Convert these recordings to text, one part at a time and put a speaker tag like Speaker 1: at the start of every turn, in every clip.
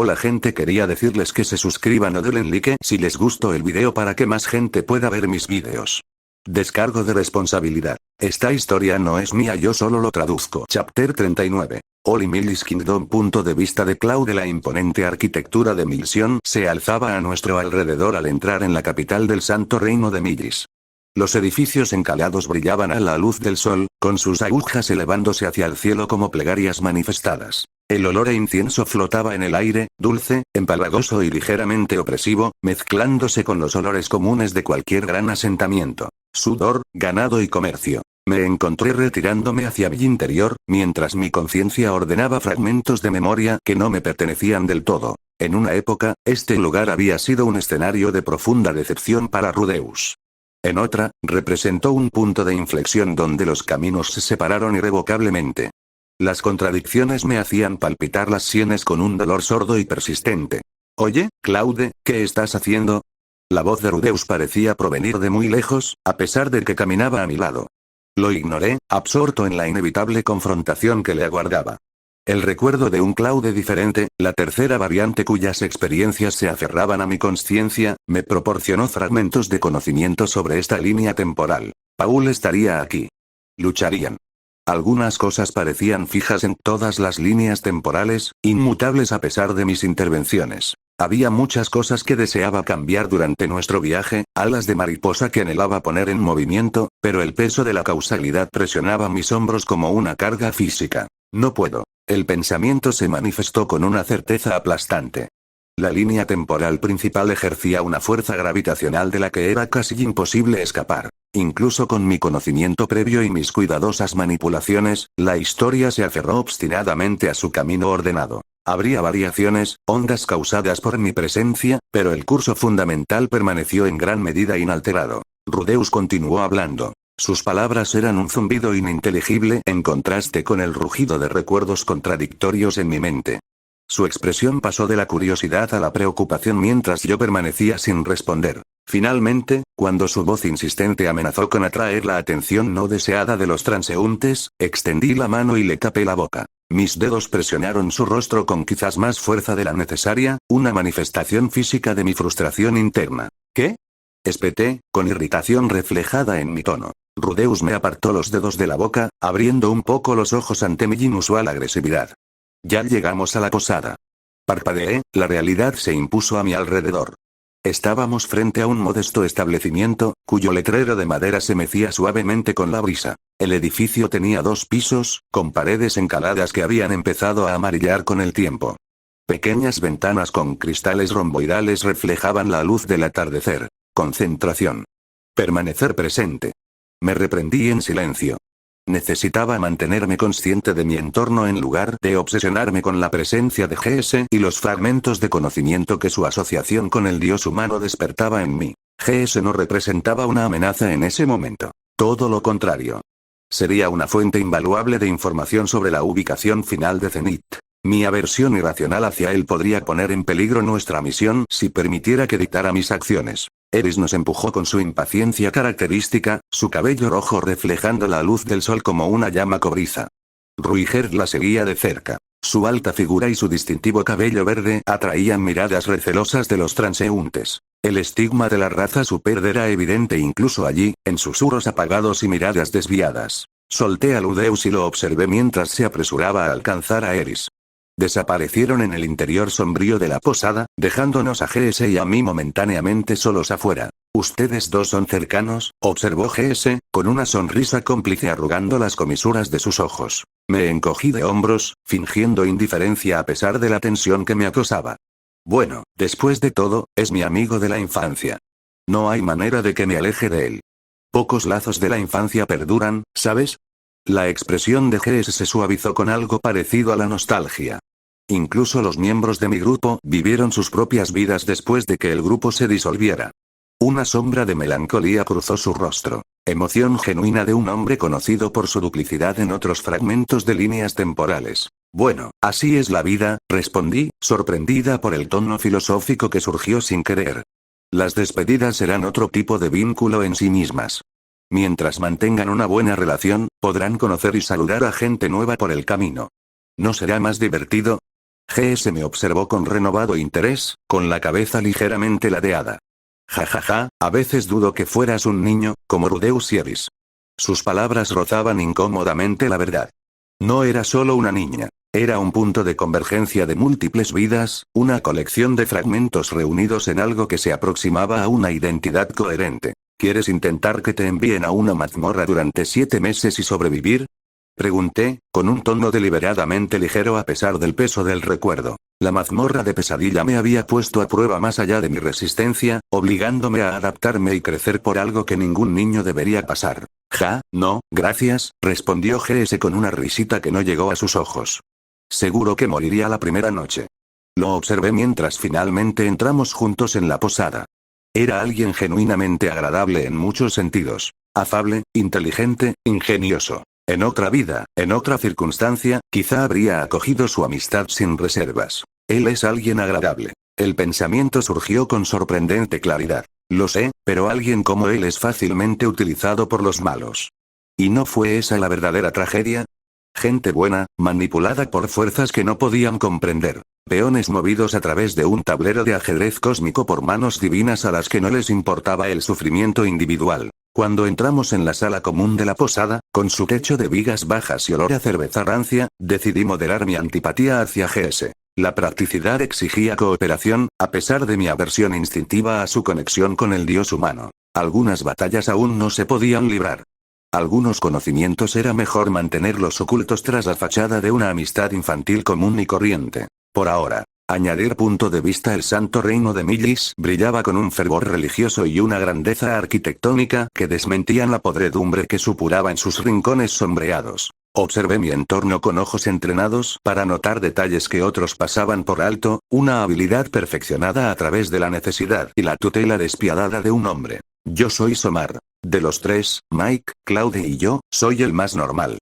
Speaker 1: Hola gente, quería decirles que se suscriban o denle like si les gustó el video para que más gente pueda ver mis videos. Descargo de responsabilidad. Esta historia no es mía, yo solo lo traduzco. Chapter 39. Holy Millis Kingdom. Punto de vista de Claude. La imponente arquitectura de Milsion se alzaba a nuestro alrededor al entrar en la capital del santo reino de Millis. Los edificios encalados brillaban a la luz del sol, con sus agujas elevándose hacia el cielo como plegarias manifestadas. El olor a incienso flotaba en el aire, dulce, empalagoso y ligeramente opresivo, mezclándose con los olores comunes de cualquier gran asentamiento. Sudor, ganado y comercio. Me encontré retirándome hacia mi interior, mientras mi conciencia ordenaba fragmentos de memoria que no me pertenecían del todo. En una época, este lugar había sido un escenario de profunda decepción para Rudeus. En otra, representó un punto de inflexión donde los caminos se separaron irrevocablemente. Las contradicciones me hacían palpitar las sienes con un dolor sordo y persistente. Oye, Claude, ¿qué estás haciendo? La voz de Rudeus parecía provenir de muy lejos, a pesar de que caminaba a mi lado. Lo ignoré, absorto en la inevitable confrontación que le aguardaba. El recuerdo de un Claude diferente, la tercera variante cuyas experiencias se aferraban a mi consciencia, me proporcionó fragmentos de conocimiento sobre esta línea temporal. Paul estaría aquí. Lucharían. Algunas cosas parecían fijas en todas las líneas temporales, inmutables a pesar de mis intervenciones. Había muchas cosas que deseaba cambiar durante nuestro viaje, alas de mariposa que anhelaba poner en movimiento, pero el peso de la causalidad presionaba mis hombros como una carga física. No puedo. El pensamiento se manifestó con una certeza aplastante. La línea temporal principal ejercía una fuerza gravitacional de la que era casi imposible escapar. Incluso con mi conocimiento previo y mis cuidadosas manipulaciones, la historia se aferró obstinadamente a su camino ordenado. Habría variaciones, ondas causadas por mi presencia, pero el curso fundamental permaneció en gran medida inalterado. Rudeus continuó hablando. Sus palabras eran un zumbido ininteligible en contraste con el rugido de recuerdos contradictorios en mi mente. Su expresión pasó de la curiosidad a la preocupación mientras yo permanecía sin responder. Finalmente, cuando su voz insistente amenazó con atraer la atención no deseada de los transeúntes, extendí la mano y le tapé la boca. Mis dedos presionaron su rostro con quizás más fuerza de la necesaria, una manifestación física de mi frustración interna. ¿Qué? Espeté, con irritación reflejada en mi tono. Rudeus me apartó los dedos de la boca, abriendo un poco los ojos ante mi inusual agresividad. Ya llegamos a la posada. Parpadeé, la realidad se impuso a mi alrededor. Estábamos frente a un modesto establecimiento, cuyo letrero de madera se mecía suavemente con la brisa. El edificio tenía 2 pisos, con paredes encaladas que habían empezado a amarillar con el tiempo. Pequeñas ventanas con cristales romboidales reflejaban la luz del atardecer. Concentración. Permanecer presente. Me reprendí en silencio. Necesitaba mantenerme consciente de mi entorno en lugar de obsesionarme con la presencia de GS y los fragmentos de conocimiento que su asociación con el dios humano despertaba en mí. GS no representaba una amenaza en ese momento. Todo lo contrario. Sería una fuente invaluable de información sobre la ubicación final de Zenith. Mi aversión irracional hacia él podría poner en peligro nuestra misión si permitiera que dictara mis acciones. Eris nos empujó con su impaciencia característica, su cabello rojo reflejando la luz del sol como una llama cobriza. Ruiger la seguía de cerca. Su alta figura y su distintivo cabello verde atraían miradas recelosas de los transeúntes. El estigma de la raza super era evidente incluso allí, en susurros apagados y miradas desviadas. Solté a Rudeus y lo observé mientras se apresuraba a alcanzar a Eris. Desaparecieron en el interior sombrío de la posada, dejándonos a GS y a mí momentáneamente solos afuera. «Ustedes dos son cercanos», observó GS, con una sonrisa cómplice arrugando las comisuras de sus ojos. Me encogí de hombros, fingiendo indiferencia a pesar de la tensión que me acosaba. Bueno, después de todo, es mi amigo de la infancia. No hay manera de que me aleje de él. Pocos lazos de la infancia perduran, ¿sabes? La expresión de GS se suavizó con algo parecido a la nostalgia. Incluso los miembros de mi grupo vivieron sus propias vidas después de que el grupo se disolviera. Una sombra de melancolía cruzó su rostro. Emoción genuina de un hombre conocido por su duplicidad en otros fragmentos de líneas temporales. Bueno, así es la vida, respondí, sorprendida por el tono filosófico que surgió sin querer. Las despedidas serán otro tipo de vínculo en sí mismas. Mientras mantengan una buena relación, podrán conocer y saludar a gente nueva por el camino. ¿No será más divertido? GS me observó con renovado interés, con la cabeza ligeramente ladeada. Jajaja, a veces dudo que fueras un niño, como Rudeus Yeris. Sus palabras rozaban incómodamente la verdad. No era solo una niña. Era un punto de convergencia de múltiples vidas, una colección de fragmentos reunidos en algo que se aproximaba a una identidad coherente. ¿Quieres intentar que te envíen a una mazmorra durante 7 meses y sobrevivir? Pregunté, con un tono deliberadamente ligero a pesar del peso del recuerdo. La mazmorra de pesadilla me había puesto a prueba más allá de mi resistencia, obligándome a adaptarme y crecer por algo que ningún niño debería pasar. No, gracias, respondió GS con una risita que no llegó a sus ojos. Seguro que moriría la primera noche. Lo observé mientras finalmente entramos juntos en la posada. Era alguien genuinamente agradable en muchos sentidos. Afable, inteligente, ingenioso. En otra vida, en otra circunstancia, quizá habría acogido su amistad sin reservas. Él es alguien agradable. El pensamiento surgió con sorprendente claridad. Lo sé, pero alguien como él es fácilmente utilizado por los malos. ¿Y no fue esa la verdadera tragedia? Gente buena, manipulada por fuerzas que no podían comprender. Peones movidos a través de un tablero de ajedrez cósmico por manos divinas a las que no les importaba el sufrimiento individual. Cuando entramos en la sala común de la posada, con su techo de vigas bajas y olor a cerveza rancia, decidí moderar mi antipatía hacia GS. La practicidad exigía cooperación, a pesar de mi aversión instintiva a su conexión con el dios humano. Algunas batallas aún no se podían librar. Algunos conocimientos era mejor mantenerlos ocultos tras la fachada de una amistad infantil común y corriente. Por ahora, añadir punto de vista, el santo reino de Millis brillaba con un fervor religioso y una grandeza arquitectónica que desmentían la podredumbre que supuraba en sus rincones sombreados. Observé mi entorno con ojos entrenados para notar detalles que otros pasaban por alto, una habilidad perfeccionada a través de la necesidad y la tutela despiadada de un hombre. Yo soy Somar. De los tres, Mike, Claude y yo, soy el más normal.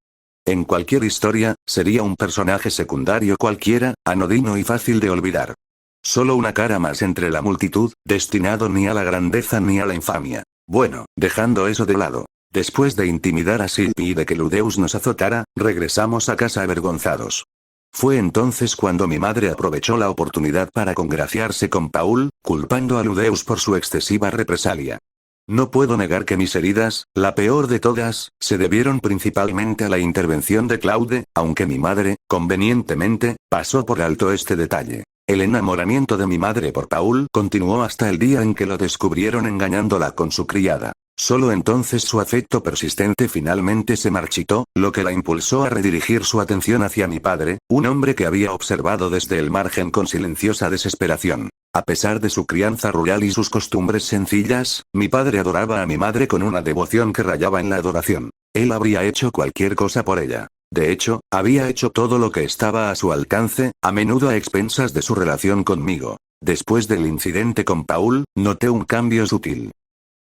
Speaker 1: En cualquier historia, sería un personaje secundario cualquiera, anodino y fácil de olvidar. Solo una cara más entre la multitud, destinado ni a la grandeza ni a la infamia. Bueno, dejando eso de lado. Después de intimidar a Silpi y de que Ludeus nos azotara, regresamos a casa avergonzados. Fue entonces cuando mi madre aprovechó la oportunidad para congraciarse con Paul, culpando a Ludeus por su excesiva represalia. No puedo negar que mis heridas, la peor de todas, se debieron principalmente a la intervención de Claude, aunque mi madre, convenientemente, pasó por alto este detalle. El enamoramiento de mi madre por Paul continuó hasta el día en que lo descubrieron engañándola con su criada. Solo entonces su afecto persistente finalmente se marchitó, lo que la impulsó a redirigir su atención hacia mi padre, un hombre que había observado desde el margen con silenciosa desesperación. A pesar de su crianza rural y sus costumbres sencillas, mi padre adoraba a mi madre con una devoción que rayaba en la adoración. Él habría hecho cualquier cosa por ella. De hecho, había hecho todo lo que estaba a su alcance, a menudo a expensas de su relación conmigo. Después del incidente con Paul, noté un cambio sutil.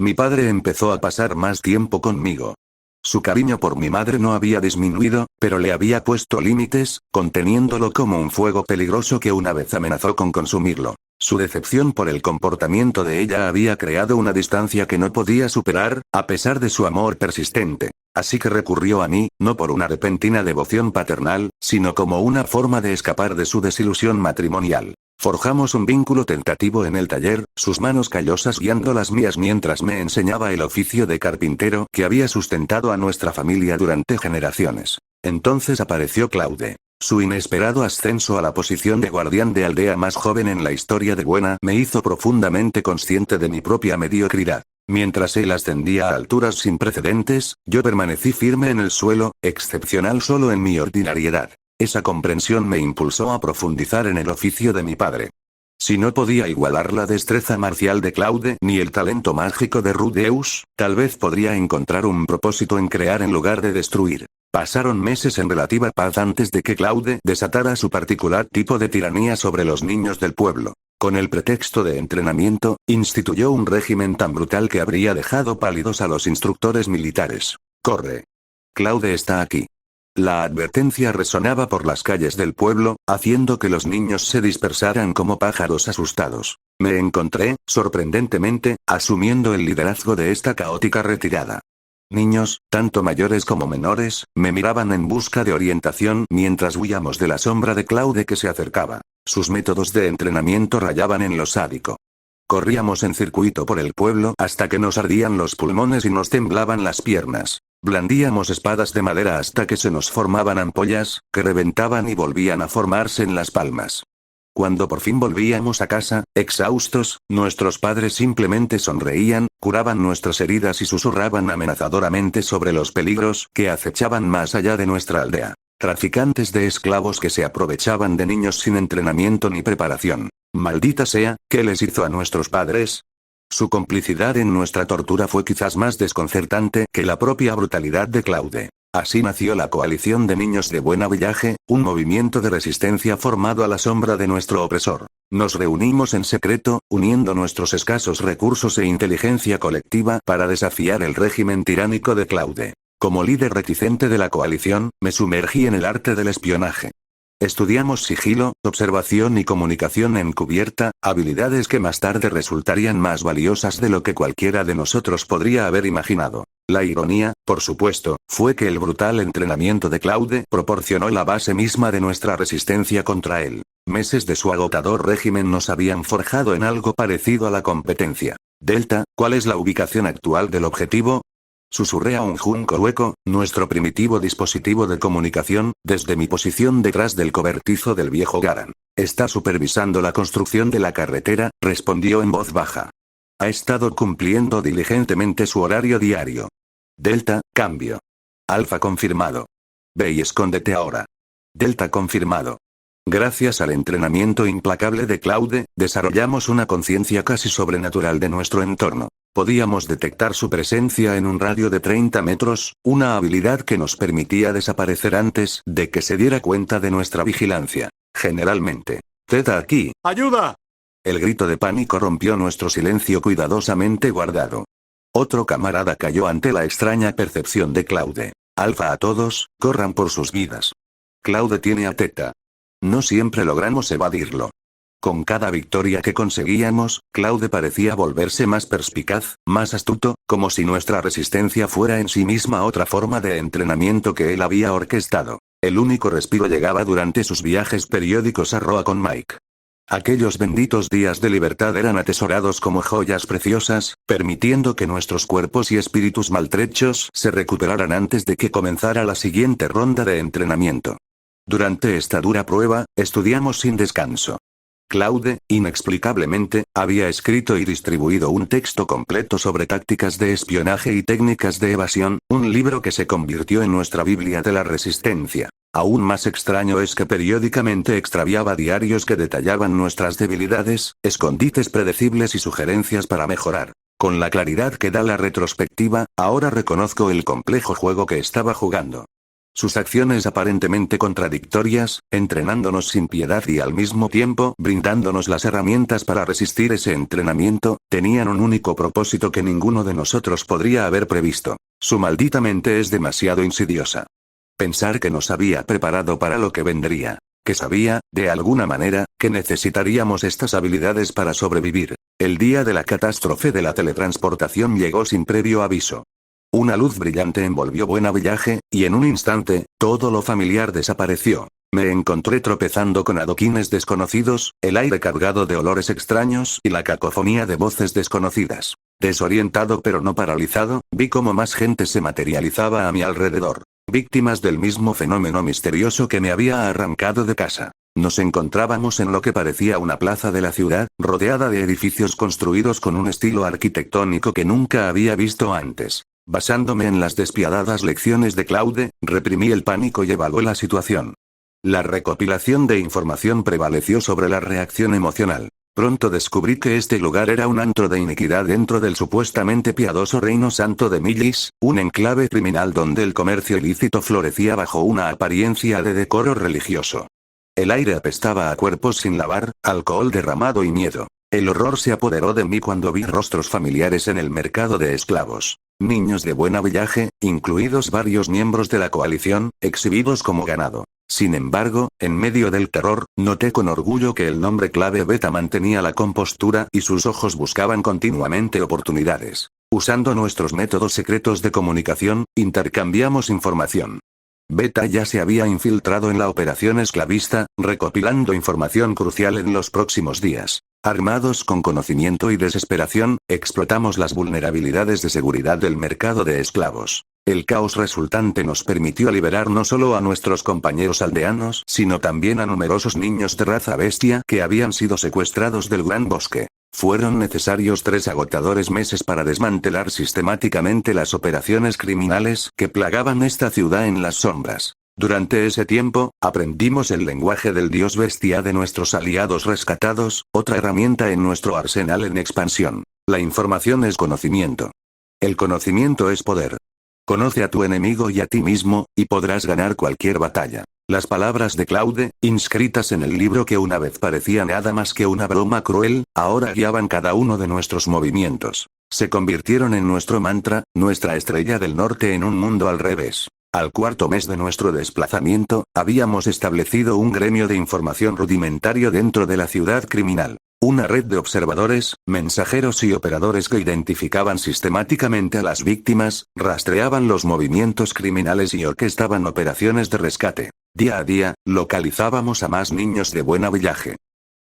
Speaker 1: Mi padre empezó a pasar más tiempo conmigo. Su cariño por mi madre no había disminuido, pero le había puesto límites, conteniéndolo como un fuego peligroso que una vez amenazó con consumirlo. Su decepción por el comportamiento de ella había creado una distancia que no podía superar, a pesar de su amor persistente. Así que recurrió a mí, no por una repentina devoción paternal, sino como una forma de escapar de su desilusión matrimonial. Forjamos un vínculo tentativo en el taller, sus manos callosas guiando las mías mientras me enseñaba el oficio de carpintero que había sustentado a nuestra familia durante generaciones. Entonces apareció Claude. Su inesperado ascenso a la posición de guardián de aldea más joven en la historia de Buena me hizo profundamente consciente de mi propia mediocridad. Mientras él ascendía a alturas sin precedentes, yo permanecí firme en el suelo, excepcional solo en mi ordinariedad. Esa comprensión me impulsó a profundizar en el oficio de mi padre. Si no podía igualar la destreza marcial de Claude ni el talento mágico de Rudeus, tal vez podría encontrar un propósito en crear en lugar de destruir. Pasaron meses en relativa paz antes de que Claude desatara su particular tipo de tiranía sobre los niños del pueblo. Con el pretexto de entrenamiento, instituyó un régimen tan brutal que habría dejado pálidos a los instructores militares. ¡Corre! Claude está aquí. La advertencia resonaba por las calles del pueblo, haciendo que los niños se dispersaran como pájaros asustados. Me encontré, sorprendentemente, asumiendo el liderazgo de esta caótica retirada. Niños, tanto mayores como menores, me miraban en busca de orientación mientras huíamos de la sombra de Claude que se acercaba. Sus métodos de entrenamiento rayaban en lo sádico. Corríamos en circuito por el pueblo hasta que nos ardían los pulmones y nos temblaban las piernas. Blandíamos espadas de madera hasta que se nos formaban ampollas, que reventaban y volvían a formarse en las palmas. Cuando por fin volvíamos a casa, exhaustos, nuestros padres simplemente sonreían, curaban nuestras heridas y susurraban amenazadoramente sobre los peligros que acechaban más allá de nuestra aldea. Traficantes de esclavos que se aprovechaban de niños sin entrenamiento ni preparación. Maldita sea, ¿qué les hizo a nuestros padres? Su complicidad en nuestra tortura fue quizás más desconcertante que la propia brutalidad de Claude. Así nació la Coalición de Niños de Buen Avillaje, un movimiento de resistencia formado a la sombra de nuestro opresor. Nos reunimos en secreto, uniendo nuestros escasos recursos e inteligencia colectiva para desafiar el régimen tiránico de Claude. Como líder reticente de la coalición, me sumergí en el arte del espionaje. Estudiamos sigilo, observación y comunicación encubierta, habilidades que más tarde resultarían más valiosas de lo que cualquiera de nosotros podría haber imaginado. La ironía, por supuesto, fue que el brutal entrenamiento de Claude proporcionó la base misma de nuestra resistencia contra él. Meses de su agotador régimen nos habían forjado en algo parecido a la competencia. Delta, ¿cuál es la ubicación actual del objetivo? Susurré a un junco hueco, nuestro primitivo dispositivo de comunicación, desde mi posición detrás del cobertizo del viejo Garan. Está supervisando la construcción de la carretera, respondió en voz baja. Ha estado cumpliendo diligentemente su horario diario. Delta, cambio. Alfa confirmado. Ve y escóndete ahora. Delta confirmado. Gracias al entrenamiento implacable de Claude, desarrollamos una conciencia casi sobrenatural de nuestro entorno. Podíamos detectar su presencia en un radio de 30 metros, una habilidad que nos permitía desaparecer antes de que se diera cuenta de nuestra vigilancia. Generalmente. Teta aquí. ¡Ayuda! El grito de pánico rompió nuestro silencio cuidadosamente guardado. Otro camarada cayó ante la extraña percepción de Claude. Alfa a todos, corran por sus vidas. Claude tiene a Teta. No siempre logramos evadirlo. Con cada victoria que conseguíamos, Claude parecía volverse más perspicaz, más astuto, como si nuestra resistencia fuera en sí misma otra forma de entrenamiento que él había orquestado. El único respiro llegaba durante sus viajes periódicos a Roa con Mike. Aquellos benditos días de libertad eran atesorados como joyas preciosas, permitiendo que nuestros cuerpos y espíritus maltrechos se recuperaran antes de que comenzara la siguiente ronda de entrenamiento. Durante esta dura prueba, estudiamos sin descanso. Claude, inexplicablemente, había escrito y distribuido un texto completo sobre tácticas de espionaje y técnicas de evasión, un libro que se convirtió en nuestra Biblia de la resistencia. Aún más extraño es que periódicamente extraviaba diarios que detallaban nuestras debilidades, escondites predecibles y sugerencias para mejorar. Con la claridad que da la retrospectiva, ahora reconozco el complejo juego que estaba jugando. Sus acciones aparentemente contradictorias, entrenándonos sin piedad y al mismo tiempo brindándonos las herramientas para resistir ese entrenamiento, tenían un único propósito que ninguno de nosotros podría haber previsto. Su maldita mente es demasiado insidiosa. Pensar que nos había preparado para lo que vendría. Que sabía, de alguna manera, que necesitaríamos estas habilidades para sobrevivir. El día de la catástrofe de la teletransportación llegó sin previo aviso. Una luz brillante envolvió Buen Avillaje, y en un instante, todo lo familiar desapareció. Me encontré tropezando con adoquines desconocidos, el aire cargado de olores extraños y la cacofonía de voces desconocidas. Desorientado pero no paralizado, vi cómo más gente se materializaba a mi alrededor. Víctimas del mismo fenómeno misterioso que me había arrancado de casa. Nos encontrábamos en lo que parecía una plaza de la ciudad, rodeada de edificios construidos con un estilo arquitectónico que nunca había visto antes. Basándome en las despiadadas lecciones de Claude, reprimí el pánico y evalué la situación. La recopilación de información prevaleció sobre la reacción emocional. Pronto descubrí que este lugar era un antro de iniquidad dentro del supuestamente piadoso Reino Santo de Millis, un enclave criminal donde el comercio ilícito florecía bajo una apariencia de decoro religioso. El aire apestaba a cuerpos sin lavar, alcohol derramado y miedo. El horror se apoderó de mí cuando vi rostros familiares en el mercado de esclavos. Niños de Buen Avillaje, incluidos varios miembros de la coalición, exhibidos como ganado. Sin embargo, en medio del terror, noté con orgullo que el nombre clave Beta mantenía la compostura y sus ojos buscaban continuamente oportunidades. Usando nuestros métodos secretos de comunicación, intercambiamos información. Beta ya se había infiltrado en la operación esclavista, recopilando información crucial en los próximos días. Armados con conocimiento y desesperación, explotamos las vulnerabilidades de seguridad del mercado de esclavos. El caos resultante nos permitió liberar no solo a nuestros compañeros aldeanos, sino también a numerosos niños de raza bestia que habían sido secuestrados del Gran Bosque. Fueron necesarios 3 agotadores meses para desmantelar sistemáticamente las operaciones criminales que plagaban esta ciudad en las sombras. Durante ese tiempo, aprendimos el lenguaje del dios bestia de nuestros aliados rescatados, otra herramienta en nuestro arsenal en expansión. La información es conocimiento. El conocimiento es poder. Conoce a tu enemigo y a ti mismo, y podrás ganar cualquier batalla. Las palabras de Claude, inscritas en el libro que una vez parecía nada más que una broma cruel, ahora guiaban cada uno de nuestros movimientos. Se convirtieron en nuestro mantra, nuestra estrella del norte en un mundo al revés. Al 4º mes de nuestro desplazamiento, habíamos establecido un gremio de información rudimentario dentro de la ciudad criminal. Una red de observadores, mensajeros y operadores que identificaban sistemáticamente a las víctimas, rastreaban los movimientos criminales y orquestaban operaciones de rescate. Día a día, localizábamos a más niños de buen avillaje.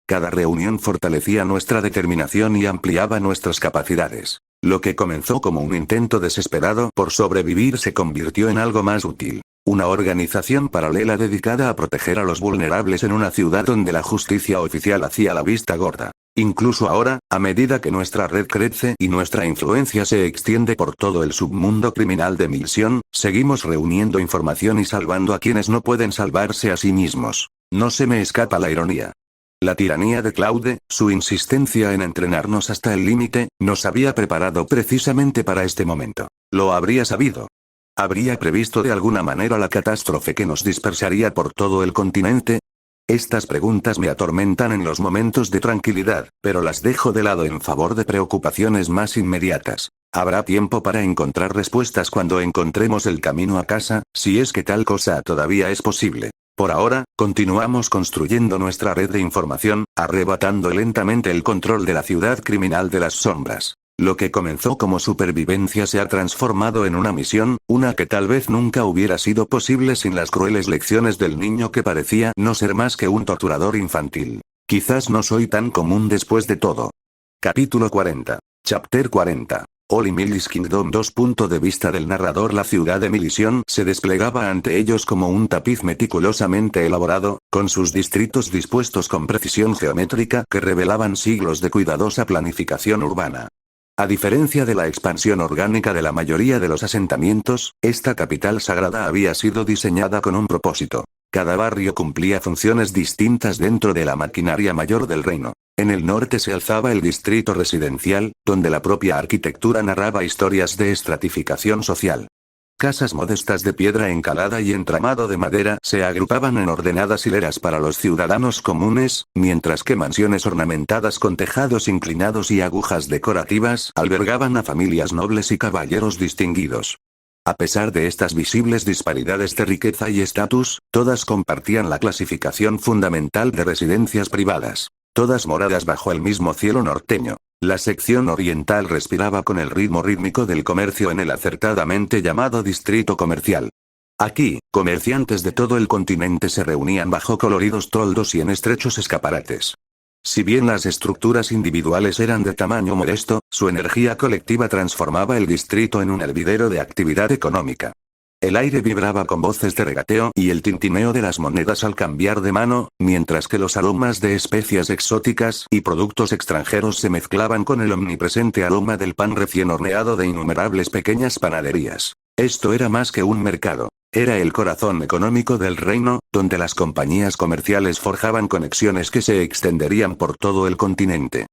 Speaker 1: Cada reunión fortalecía nuestra determinación y ampliaba nuestras capacidades. Lo que comenzó como un intento desesperado por sobrevivir se convirtió en algo más útil. Una organización paralela dedicada a proteger a los vulnerables en una ciudad donde la justicia oficial hacía la vista gorda. Incluso ahora, a medida que nuestra red crece y nuestra influencia se extiende por todo el submundo criminal de Milsion, seguimos reuniendo información y salvando a quienes no pueden salvarse a sí mismos. No se me escapa la ironía. La tiranía de Claude, su insistencia en entrenarnos hasta el límite, nos había preparado precisamente para este momento. Lo habría sabido. ¿Habría previsto de alguna manera la catástrofe que nos dispersaría por todo el continente? Estas preguntas me atormentan en los momentos de tranquilidad, pero las dejo de lado en favor de preocupaciones más inmediatas. Habrá tiempo para encontrar respuestas cuando encontremos el camino a casa, si es que tal cosa todavía es posible. Por ahora, continuamos construyendo nuestra red de información, arrebatando lentamente el control de la ciudad criminal de las sombras. Lo que comenzó como supervivencia se ha transformado en una misión, una que tal vez nunca hubiera sido posible sin las crueles lecciones del niño que parecía no ser más que un torturador infantil. Quizás no soy tan común después de todo. Capítulo 40. Chapter 40. Holy Millis Kingdom. Punto de vista del narrador. La ciudad de Milison se desplegaba ante ellos como un tapiz meticulosamente elaborado, con sus distritos dispuestos con precisión geométrica que revelaban siglos de cuidadosa planificación urbana. A diferencia de la expansión orgánica de la mayoría de los asentamientos, esta capital sagrada había sido diseñada con un propósito. Cada barrio cumplía funciones distintas dentro de la maquinaria mayor del reino. En el norte se alzaba el distrito residencial, donde la propia arquitectura narraba historias de estratificación social. Casas modestas de piedra encalada y entramado de madera se agrupaban en ordenadas hileras para los ciudadanos comunes, mientras que mansiones ornamentadas con tejados inclinados y agujas decorativas albergaban a familias nobles y caballeros distinguidos. A pesar de estas visibles disparidades de riqueza y estatus, todas compartían la clasificación fundamental de residencias privadas. Todas moradas bajo el mismo cielo norteño. La sección oriental respiraba con el ritmo rítmico del comercio en el acertadamente llamado distrito comercial. Aquí, comerciantes de todo el continente se reunían bajo coloridos toldos y en estrechos escaparates. Si bien las estructuras individuales eran de tamaño modesto, su energía colectiva transformaba el distrito en un hervidero de actividad económica. El aire vibraba con voces de regateo y el tintineo de las monedas al cambiar de mano, mientras que los aromas de especias exóticas y productos extranjeros se mezclaban con el omnipresente aroma del pan recién horneado de innumerables pequeñas panaderías. Esto era más que un mercado. Era el corazón económico del reino, donde las compañías comerciales forjaban conexiones que se extenderían por todo el continente.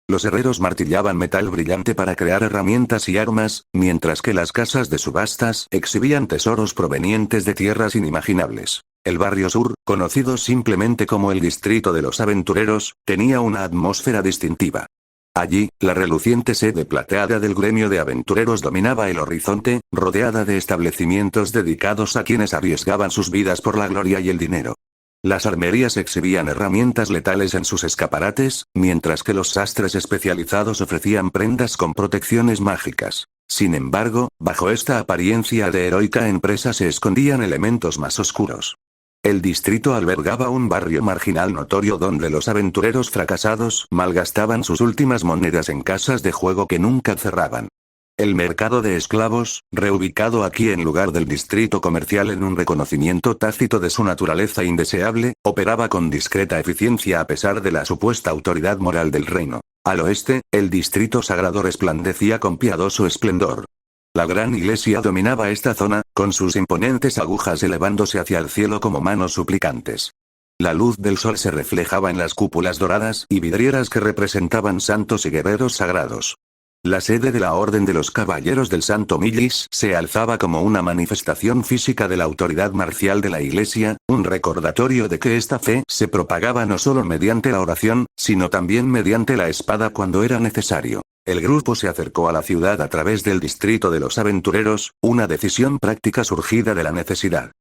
Speaker 1: Los herreros martillaban metal brillante para crear herramientas y armas, mientras que las casas de subastas exhibían tesoros provenientes de tierras inimaginables. El barrio sur, conocido simplemente como el distrito de los aventureros, tenía una atmósfera distintiva. Allí, la reluciente sede plateada del gremio de aventureros dominaba el horizonte, rodeada de establecimientos dedicados a quienes arriesgaban sus vidas por la gloria y el dinero. Las armerías exhibían herramientas letales en sus escaparates, mientras que los sastres especializados ofrecían prendas con protecciones mágicas. Sin embargo, bajo esta apariencia de heroica empresa se escondían elementos más oscuros. El distrito albergaba un barrio marginal notorio donde los aventureros fracasados malgastaban sus últimas monedas en casas de juego que nunca cerraban. El mercado de esclavos, reubicado aquí en lugar del distrito comercial en un reconocimiento tácito de su naturaleza indeseable, operaba con discreta eficiencia a pesar de la supuesta autoridad moral del reino. Al oeste, el distrito sagrado resplandecía con piadoso esplendor. La gran iglesia dominaba esta zona, con sus imponentes agujas elevándose hacia el cielo como manos suplicantes. La luz del sol se reflejaba en las cúpulas doradas y vidrieras que representaban santos y guerreros sagrados. La sede de la Orden de los Caballeros del Santo Millis se alzaba como una manifestación física de la autoridad marcial de la Iglesia, un recordatorio de que esta fe se propagaba no solo mediante la oración, sino también mediante la espada cuando era necesario. El grupo se acercó a la ciudad a través del distrito de los aventureros, una decisión práctica surgida de la necesidad.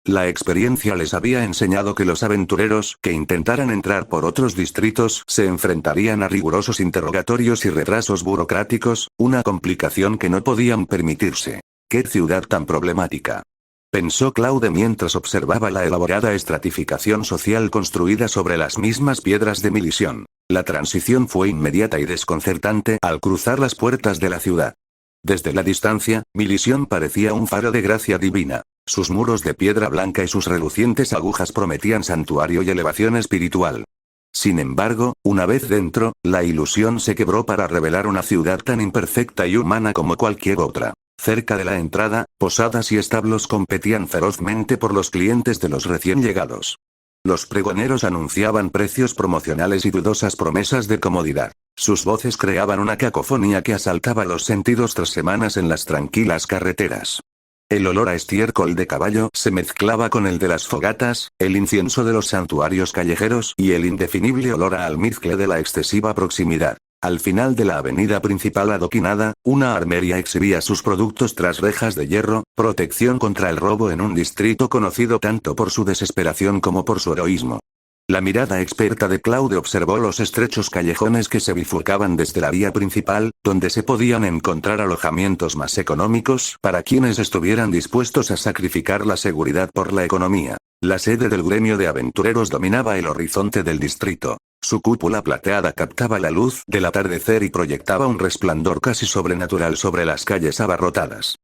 Speaker 1: La experiencia les había enseñado que los aventureros que intentaran entrar por otros distritos se enfrentarían a rigurosos interrogatorios y retrasos burocráticos, una complicación que no podían permitirse. ¡Qué ciudad tan problemática!, pensó Claude mientras observaba la elaborada estratificación social construida sobre las mismas piedras de Milisión. La transición fue inmediata y desconcertante al cruzar las puertas de la ciudad. Desde la distancia, Milisión parecía un faro de gracia divina. Sus muros de piedra blanca y sus relucientes agujas prometían santuario y elevación espiritual. Sin embargo, una vez dentro, la ilusión se quebró para revelar una ciudad tan imperfecta y humana como cualquier otra. Cerca de la entrada, posadas y establos competían ferozmente por los clientes de los recién llegados. Los pregoneros anunciaban precios promocionales y dudosas promesas de comodidad. Sus voces creaban una cacofonía que asaltaba los sentidos tras semanas en las tranquilas carreteras. El olor a estiércol de caballo se mezclaba con el de las fogatas, el incienso de los santuarios callejeros y el indefinible olor a almizcle de la excesiva proximidad. Al final de la avenida principal adoquinada, una armería exhibía sus productos tras rejas de hierro, protección contra el robo en un distrito conocido tanto por su desesperación como por su heroísmo. La mirada experta de Claude observó los estrechos callejones que se bifurcaban desde la vía principal, donde se podían encontrar alojamientos más económicos para quienes estuvieran dispuestos a sacrificar la seguridad por la economía. La sede del gremio de aventureros dominaba el horizonte del distrito. Su cúpula plateada captaba la luz del atardecer y proyectaba un resplandor casi sobrenatural sobre las calles abarrotadas.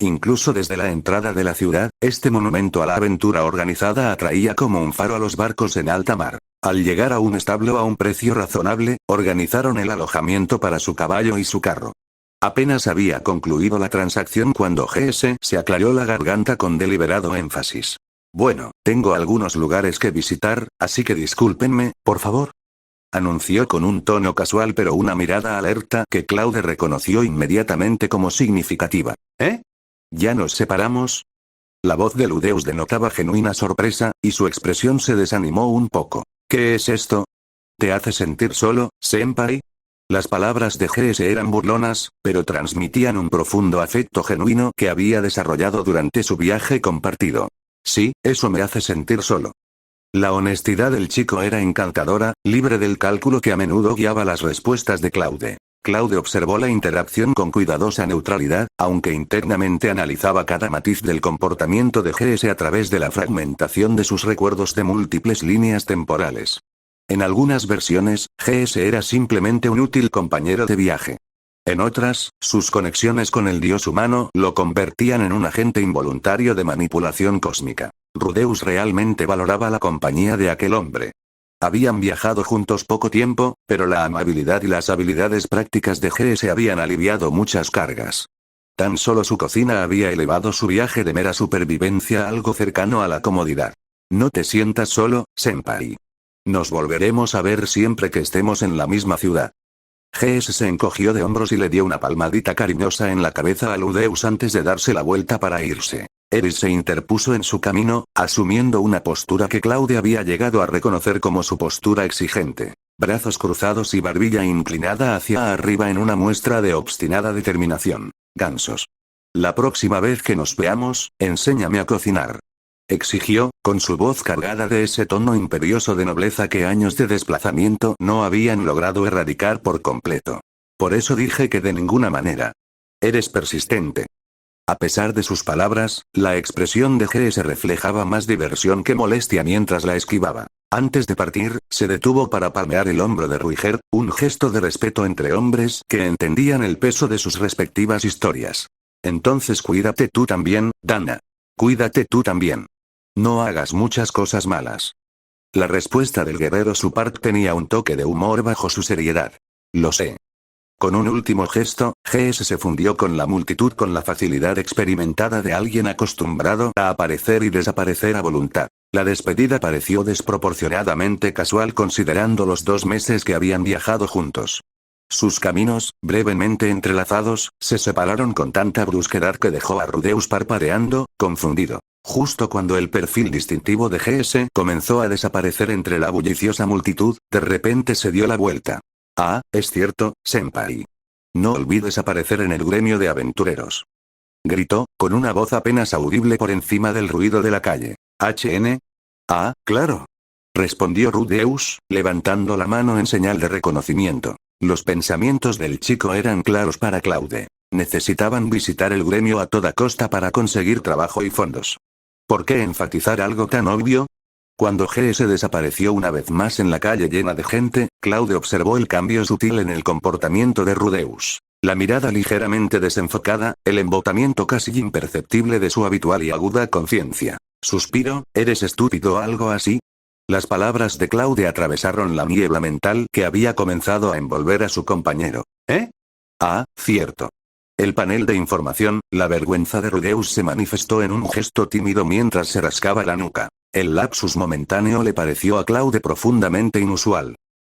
Speaker 1: Incluso desde la entrada de la ciudad, este monumento a la aventura organizada atraía como un faro a los barcos en alta mar. Al llegar a un establo a un precio razonable, organizaron el alojamiento para su caballo y su carro. Apenas había concluido la transacción cuando GS se aclaró la garganta con deliberado énfasis. Bueno, tengo algunos lugares que visitar, así que discúlpenme, por favor, anunció con un tono casual pero una mirada alerta que Claude reconoció inmediatamente como significativa. ¿Eh? ¿Ya nos separamos? La voz de Ludeus denotaba genuina sorpresa, y su expresión se desanimó un poco. ¿Qué es esto? ¿Te hace sentir solo, senpai? Las palabras de GS eran burlonas, pero transmitían un profundo afecto genuino que había desarrollado durante su viaje compartido. Sí, eso me hace sentir solo. La honestidad del chico era encantadora, libre del cálculo que a menudo guiaba las respuestas de Claude. Claude observó la interacción con cuidadosa neutralidad, aunque internamente analizaba cada matiz del comportamiento de GS a través de la fragmentación de sus recuerdos de múltiples líneas temporales. En algunas versiones, GS era simplemente un útil compañero de viaje. En otras, sus conexiones con el dios humano lo convertían en un agente involuntario de manipulación cósmica. Rudeus realmente valoraba la compañía de aquel hombre. Habían viajado juntos poco tiempo, pero la amabilidad y las habilidades prácticas de GS habían aliviado muchas cargas. Tan solo su cocina había elevado su viaje de mera supervivencia a algo cercano a la comodidad. No te sientas solo, senpai. Nos volveremos a ver siempre que estemos en la misma ciudad. GS se encogió de hombros y le dio una palmadita cariñosa en la cabeza a Ludeus antes de darse la vuelta para irse. Eris se interpuso en su camino, asumiendo una postura que Claude había llegado a reconocer como su postura exigente. Brazos cruzados y barbilla inclinada hacia arriba en una muestra de obstinada determinación. Gansos. La próxima vez que nos veamos, enséñame a cocinar. Exigió, con su voz cargada de ese tono imperioso de nobleza que años de desplazamiento no habían logrado erradicar por completo. Por eso dije que de ninguna manera. Eres persistente. A pesar de sus palabras, la expresión de GS reflejaba más diversión que molestia mientras la esquivaba. Antes de partir, se detuvo para palmear el hombro de Ruiger, un gesto de respeto entre hombres que entendían el peso de sus respectivas historias. Entonces cuídate tú también, Dana. Cuídate tú también. No hagas muchas cosas malas. La respuesta del guerrero Supart tenía un toque de humor bajo su seriedad. Lo sé. Con un último gesto, GS se fundió con la multitud con la facilidad experimentada de alguien acostumbrado a aparecer y desaparecer a voluntad. La despedida pareció desproporcionadamente casual considerando los 2 meses que habían viajado juntos. Sus caminos, brevemente entrelazados, se separaron con tanta brusquedad que dejó a Rudeus parpadeando, confundido. Justo cuando el perfil distintivo de GS comenzó a desaparecer entre la bulliciosa multitud, de repente se dio la vuelta. Ah, es cierto, senpai. No olvides aparecer en el gremio de aventureros. Gritó, con una voz apenas audible por encima del ruido de la calle. ¿HN? Ah, claro. Respondió Rudeus, levantando la mano en señal de reconocimiento. Los pensamientos del chico eran claros para Claude. Necesitaban visitar el gremio a toda costa para conseguir trabajo y fondos. ¿Por qué enfatizar algo tan obvio? Cuando GS desapareció una vez más en la calle llena de gente, Claude observó el cambio sutil en el comportamiento de Rudeus. La mirada ligeramente desenfocada, el embotamiento casi imperceptible de su habitual y aguda conciencia. Suspiro, ¿eres estúpido o algo así? Las palabras de Claude atravesaron la niebla mental que había comenzado a envolver a su compañero. ¿Eh? Ah, cierto. El panel de información, la vergüenza de Rudeus se manifestó en un gesto tímido mientras se rascaba la nuca. El lapsus momentáneo le pareció a Claude profundamente inusual.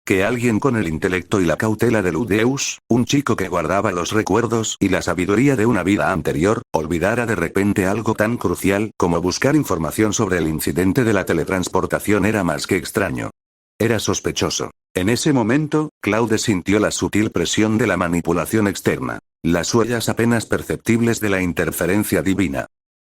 Speaker 1: Que alguien con el intelecto y la cautela de Rudeus, un chico que guardaba los recuerdos y la sabiduría de una vida anterior, olvidara de repente algo tan crucial como buscar información sobre el incidente de la teletransportación era más que extraño. Era sospechoso. En ese momento, Claude sintió la sutil presión de la manipulación externa. Las huellas apenas perceptibles de la interferencia divina.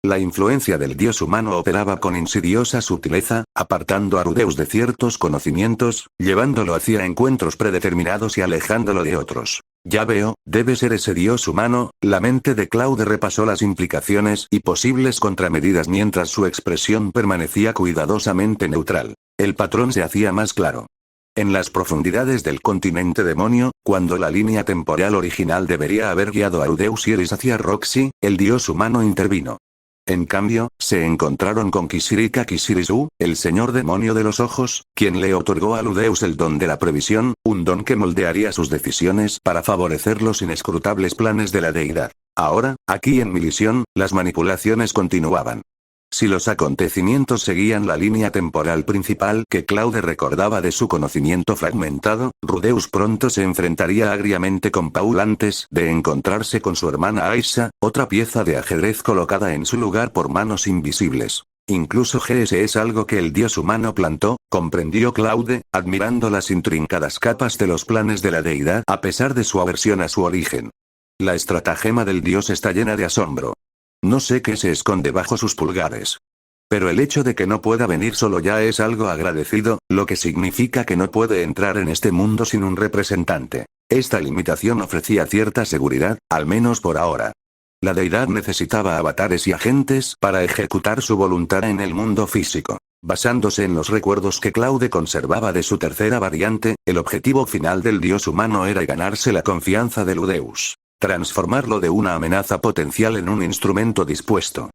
Speaker 1: La influencia del dios humano operaba con insidiosa sutileza, apartando a Rudeus de ciertos conocimientos, llevándolo hacia encuentros predeterminados y alejándolo de otros. Ya veo, debe ser ese dios humano. La mente de Claude repasó las implicaciones y posibles contramedidas mientras su expresión permanecía cuidadosamente neutral. El patrón se hacía más claro. En las profundidades del continente demonio, cuando la línea temporal original debería haber guiado a Rudeus Iris hacia Roxy, el dios humano intervino. En cambio, se encontraron con Kisirika Kisirisu, el señor demonio de los ojos, quien le otorgó a Rudeus el don de la previsión, un don que moldearía sus decisiones para favorecer los inescrutables planes de la deidad. Ahora, aquí en Milisión, las manipulaciones continuaban. Si los acontecimientos seguían la línea temporal principal que Claude recordaba de su conocimiento fragmentado, Rudeus pronto se enfrentaría agriamente con Paul antes de encontrarse con su hermana Aisha, otra pieza de ajedrez colocada en su lugar por manos invisibles. Incluso GS es algo que el dios humano plantó, comprendió Claude, admirando las intrincadas capas de los planes de la deidad a pesar de su aversión a su origen. La estratagema del dios está llena de asombro. No sé qué se esconde bajo sus pulgares. Pero el hecho de que no pueda venir solo ya es algo agradecido, lo que significa que no puede entrar en este mundo sin un representante. Esta limitación ofrecía cierta seguridad, al menos por ahora. La deidad necesitaba avatares y agentes para ejecutar su voluntad en el mundo físico. Basándose en los recuerdos que Claude conservaba de su tercera variante, el objetivo final del dios humano era ganarse la confianza de Rudeus. Transformarlo de una amenaza potencial en un instrumento dispuesto.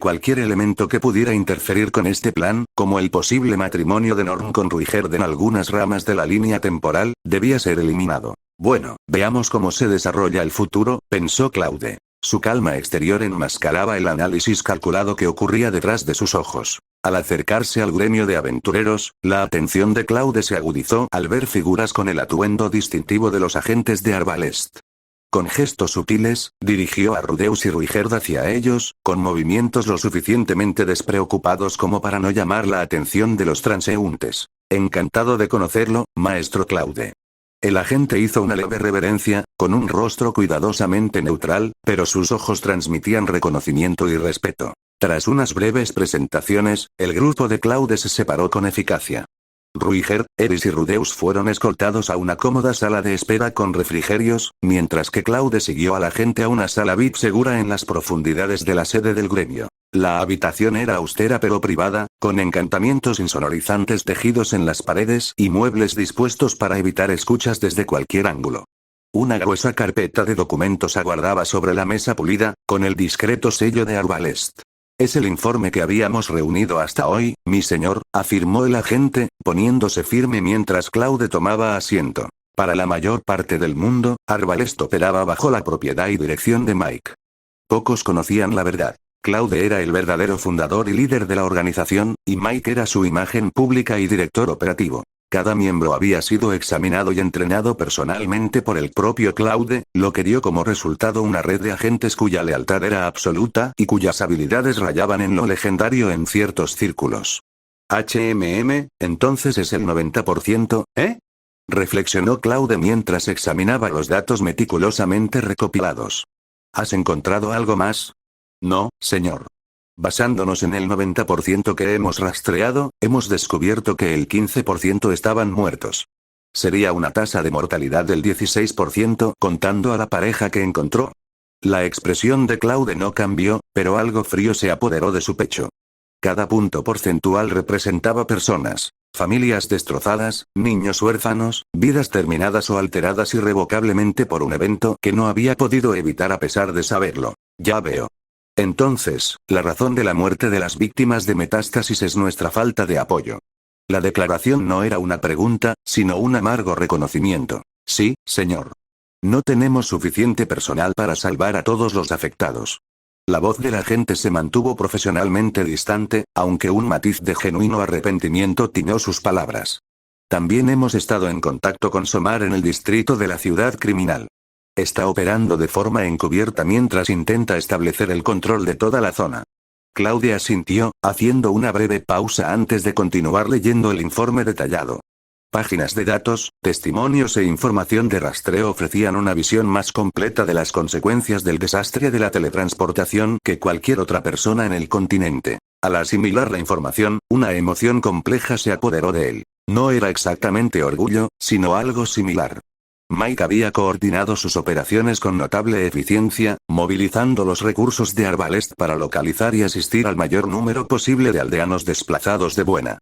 Speaker 1: Cualquier elemento que pudiera interferir con este plan, como el posible matrimonio de Norm con Ruiger en algunas ramas de la línea temporal, debía ser eliminado. Bueno, veamos cómo se desarrolla el futuro, pensó Claude. Su calma exterior enmascaraba el análisis calculado que ocurría detrás de sus ojos. Al acercarse al gremio de aventureros, la atención de Claude se agudizó al ver figuras con el atuendo distintivo de los agentes de Arbalest. Con gestos sutiles, dirigió a Rudeus y Ruiger hacia ellos, con movimientos lo suficientemente despreocupados como para no llamar la atención de los transeúntes. Encantado de conocerlo, maestro Claude. El agente hizo una leve reverencia, con un rostro cuidadosamente neutral, pero sus ojos transmitían reconocimiento y respeto. Tras unas breves presentaciones, el grupo de Claude se separó con eficacia. Ruiger, Eris y Rudeus fueron escoltados a una cómoda sala de espera con refrigerios, mientras que Claude siguió a la gente a una sala VIP segura en las profundidades de la sede del gremio. La habitación era austera pero privada, con encantamientos insonorizantes tejidos en las paredes y muebles dispuestos para evitar escuchas desde cualquier ángulo. Una gruesa carpeta de documentos aguardaba sobre la mesa pulida, con el discreto sello de Arbalest. Es el informe que habíamos reunido hasta hoy, mi señor, afirmó el agente, poniéndose firme mientras Claude tomaba asiento. Para la mayor parte del mundo, Arbalest operaba bajo la propiedad y dirección de Mike. Pocos conocían la verdad. Claude era el verdadero fundador y líder de la organización, y Mike era su imagen pública y director operativo. Cada miembro había sido examinado y entrenado personalmente por el propio Claude, lo que dio como resultado una red de agentes cuya lealtad era absoluta y cuyas habilidades rayaban en lo legendario en ciertos círculos. Entonces es el 90%, ¿eh? Reflexionó Claude mientras examinaba los datos meticulosamente recopilados. ¿Has encontrado algo más? No, señor. Basándonos en el 90% que hemos rastreado, hemos descubierto que el 15% estaban muertos. Sería una tasa de mortalidad del 16% contando a la pareja que encontró. La expresión de Claude no cambió, pero algo frío se apoderó de su pecho. Cada punto porcentual representaba personas, familias destrozadas, niños huérfanos, vidas terminadas o alteradas irrevocablemente por un evento que no había podido evitar a pesar de saberlo. Ya veo. Entonces, la razón de la muerte de las víctimas de metástasis es nuestra falta de apoyo. La declaración no era una pregunta, sino un amargo reconocimiento. Sí, señor. No tenemos suficiente personal para salvar a todos los afectados. La voz del agente se mantuvo profesionalmente distante, aunque un matiz de genuino arrepentimiento tiñó sus palabras. También hemos estado en contacto con Somar en el distrito de la ciudad criminal. Está operando de forma encubierta mientras intenta establecer el control de toda la zona. Claudia asintió, haciendo una breve pausa antes de continuar leyendo el informe detallado. Páginas de datos, testimonios e información de rastreo ofrecían una visión más completa de las consecuencias del desastre de la teletransportación que cualquier otra persona en el continente. Al asimilar la información, una emoción compleja se apoderó de él. No era exactamente orgullo, sino algo similar. Mike había coordinado sus operaciones con notable eficiencia, movilizando los recursos de Arbalest para localizar y asistir al mayor número posible de aldeanos desplazados de Buena.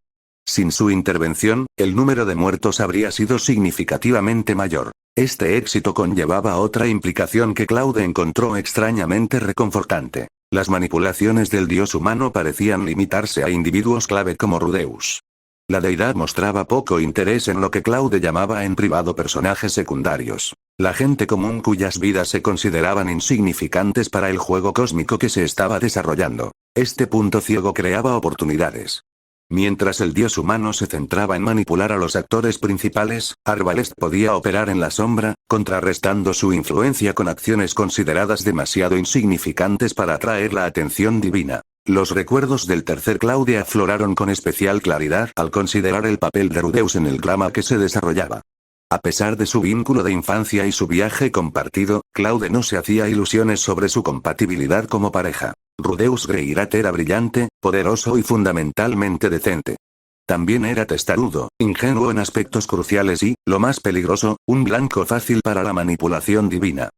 Speaker 1: Sin su intervención, el número de muertos habría sido significativamente mayor. Este éxito conllevaba otra implicación que Claude encontró extrañamente reconfortante. Las manipulaciones del dios humano parecían limitarse a individuos clave como Rudeus. La deidad mostraba poco interés en lo que Claude llamaba en privado personajes secundarios. La gente común cuyas vidas se consideraban insignificantes para el juego cósmico que se estaba desarrollando. Este punto ciego creaba oportunidades. Mientras el dios humano se centraba en manipular a los actores principales, Arbalest podía operar en la sombra, contrarrestando su influencia con acciones consideradas demasiado insignificantes para atraer la atención divina. Los recuerdos del tercer Claude afloraron con especial claridad al considerar el papel de Rudeus en el drama que se desarrollaba. A pesar de su vínculo de infancia y su viaje compartido, Claude no se hacía ilusiones sobre su compatibilidad como pareja. Rudeus Greirat era brillante, poderoso y fundamentalmente decente. También era testarudo, ingenuo en aspectos cruciales y, lo más peligroso, un blanco fácil para la manipulación divina.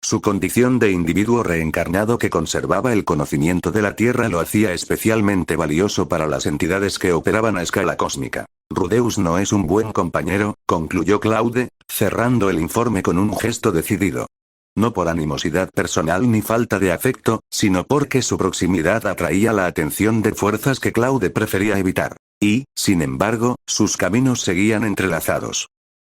Speaker 1: Su condición de individuo reencarnado que conservaba el conocimiento de la Tierra lo hacía especialmente valioso para las entidades que operaban a escala cósmica. Rudeus no es un buen compañero, concluyó Claude, cerrando el informe con un gesto decidido. No por animosidad personal ni falta de afecto, sino porque su proximidad atraía la atención de fuerzas que Claude prefería evitar. Y, sin embargo, sus caminos seguían entrelazados.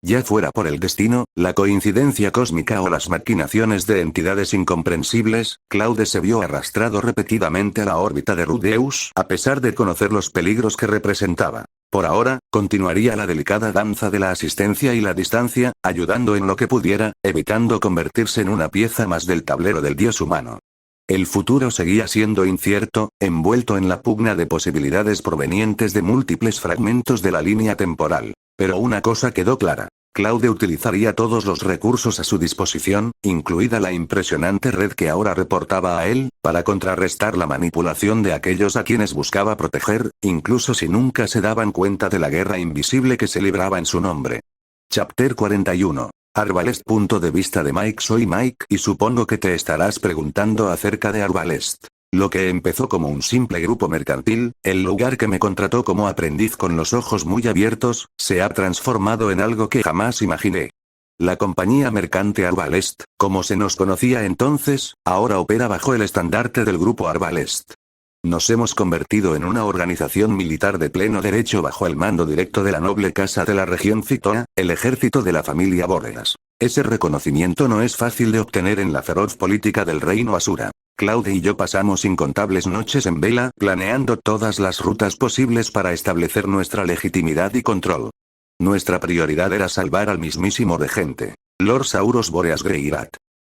Speaker 1: Ya fuera por el destino, la coincidencia cósmica o las maquinaciones de entidades incomprensibles, Claude se vio arrastrado repetidamente a la órbita de Rudeus, a pesar de conocer los peligros que representaba. Por ahora, continuaría la delicada danza de la asistencia y la distancia, ayudando en lo que pudiera, evitando convertirse en una pieza más del tablero del dios humano. El futuro seguía siendo incierto, envuelto en la pugna de posibilidades provenientes de múltiples fragmentos de la línea temporal. Pero una cosa quedó clara. Claude utilizaría todos los recursos a su disposición, incluida la impresionante red que ahora reportaba a él, para contrarrestar la manipulación de aquellos a quienes buscaba proteger, incluso si nunca se daban cuenta de la guerra invisible que se libraba en su nombre. Chapter 41. Arbalest. Punto de vista de Mike. Soy Mike y supongo que te estarás preguntando acerca de Arbalest. Lo que empezó como un simple grupo mercantil, el lugar que me contrató como aprendiz con los ojos muy abiertos, se ha transformado en algo que jamás imaginé. La compañía mercante Arbalest, como se nos conocía entonces, ahora opera bajo el estandarte del grupo Arbalest. Nos hemos convertido en una organización militar de pleno derecho bajo el mando directo de la noble casa de la región Citoa, el ejército de la familia Boreas. Ese reconocimiento no es fácil de obtener en la feroz política del reino Asura. Claude y yo pasamos incontables noches en vela, planeando todas las rutas posibles para establecer nuestra legitimidad y control. Nuestra prioridad era salvar al mismísimo regente, Lord Sauros Boreas Greirat.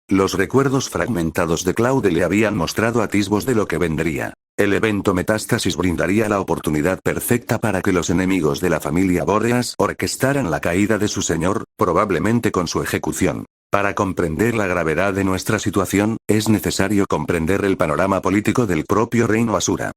Speaker 1: Los recuerdos fragmentados de Claude le habían mostrado atisbos de lo que vendría. El evento Metástasis brindaría la oportunidad perfecta para que los enemigos de la familia Boreas orquestaran la caída de su señor, probablemente con su ejecución. Para comprender la gravedad de nuestra situación, es necesario comprender el panorama político del propio reino Asura.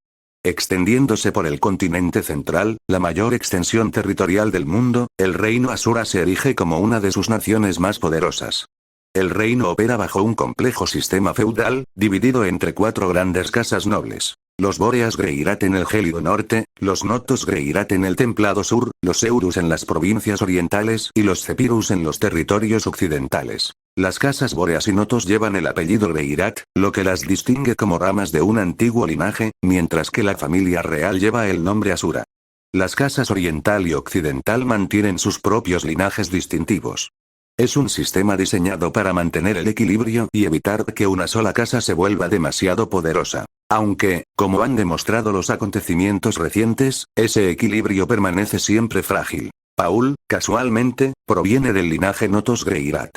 Speaker 1: Extendiéndose por el continente central, la mayor extensión territorial del mundo, el reino Asura se erige como una de sus naciones más poderosas. El reino opera bajo un complejo sistema feudal, dividido entre 4 grandes casas nobles. Los Boreas Greirat en el gélido norte, los Notos Greirat en el templado sur, los Eurus en las provincias orientales y los Cepirus en los territorios occidentales. Las casas Boreas y Notos llevan el apellido Greirat, lo que las distingue como ramas de un antiguo linaje, mientras que la familia real lleva el nombre Asura. Las casas oriental y occidental mantienen sus propios linajes distintivos. Es un sistema diseñado para mantener el equilibrio y evitar que una sola casa se vuelva demasiado poderosa. Aunque, como han demostrado los acontecimientos recientes, ese equilibrio permanece siempre frágil. Paul, casualmente, proviene del linaje Notos Greirat.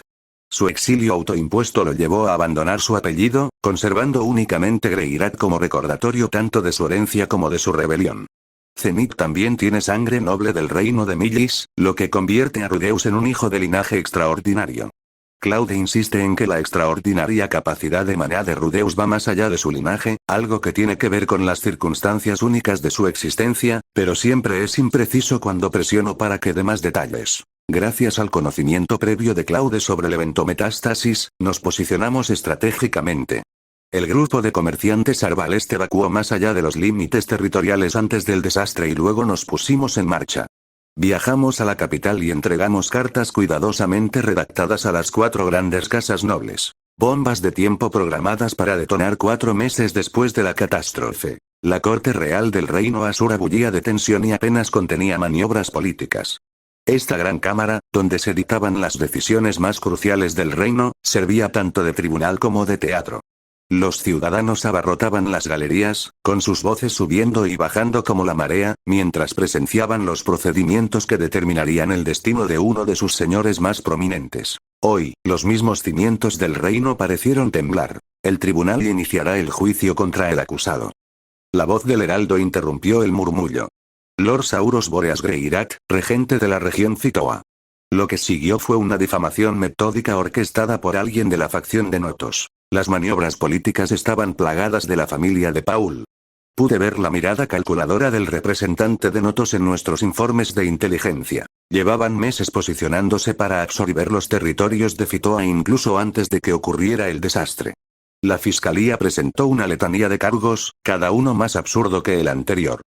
Speaker 1: Su exilio autoimpuesto lo llevó a abandonar su apellido, conservando únicamente Greirat como recordatorio tanto de su herencia como de su rebelión. Zenith también tiene sangre noble del reino de Millis, lo que convierte a Rudeus en un hijo de linaje extraordinario. Claude insiste en que la extraordinaria capacidad de maná de Rudeus va más allá de su linaje, algo que tiene que ver con las circunstancias únicas de su existencia, pero siempre es impreciso cuando presiono para que dé más detalles. Gracias al conocimiento previo de Claude sobre el evento Metástasis, nos posicionamos estratégicamente. El grupo de comerciantes Arbalest evacuó más allá de los límites territoriales antes del desastre y luego nos pusimos en marcha. Viajamos a la capital y entregamos cartas cuidadosamente redactadas a las 4 grandes casas nobles. Bombas de tiempo programadas para detonar 4 meses después de la catástrofe. La corte real del reino Asura bullía de tensión y apenas contenía maniobras políticas. Esta gran cámara, donde se dictaban las decisiones más cruciales del reino, servía tanto de tribunal como de teatro. Los ciudadanos abarrotaban las galerías, con sus voces subiendo y bajando como la marea, mientras presenciaban los procedimientos que determinarían el destino de uno de sus señores más prominentes. Hoy, los mismos cimientos del reino parecieron temblar. El tribunal iniciará el juicio contra el acusado. La voz del heraldo interrumpió el murmullo. Lord Sauros Boreas Greirat, regente de la región Citoa. Lo que siguió fue una difamación metódica orquestada por alguien de la facción de Notos. Las maniobras políticas estaban plagadas de la familia de Paul. Pude ver la mirada calculadora del representante de Notos en nuestros informes de inteligencia. Llevaban meses posicionándose para absorber los territorios de Citoa incluso antes de que ocurriera el desastre. La fiscalía presentó una letanía de cargos, cada uno más absurdo que el anterior.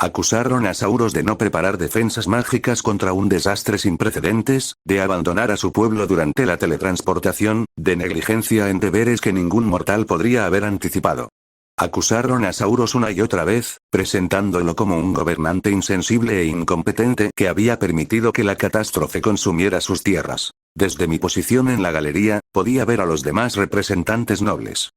Speaker 1: Acusaron a Sauros de no preparar defensas mágicas contra un desastre sin precedentes, de abandonar a su pueblo durante la teletransportación, de negligencia en deberes que ningún mortal podría haber anticipado. Acusaron a Sauros una y otra vez, presentándolo como un gobernante insensible e incompetente que había permitido que la catástrofe consumiera sus tierras. Desde mi posición en la galería, podía ver a los demás representantes nobles.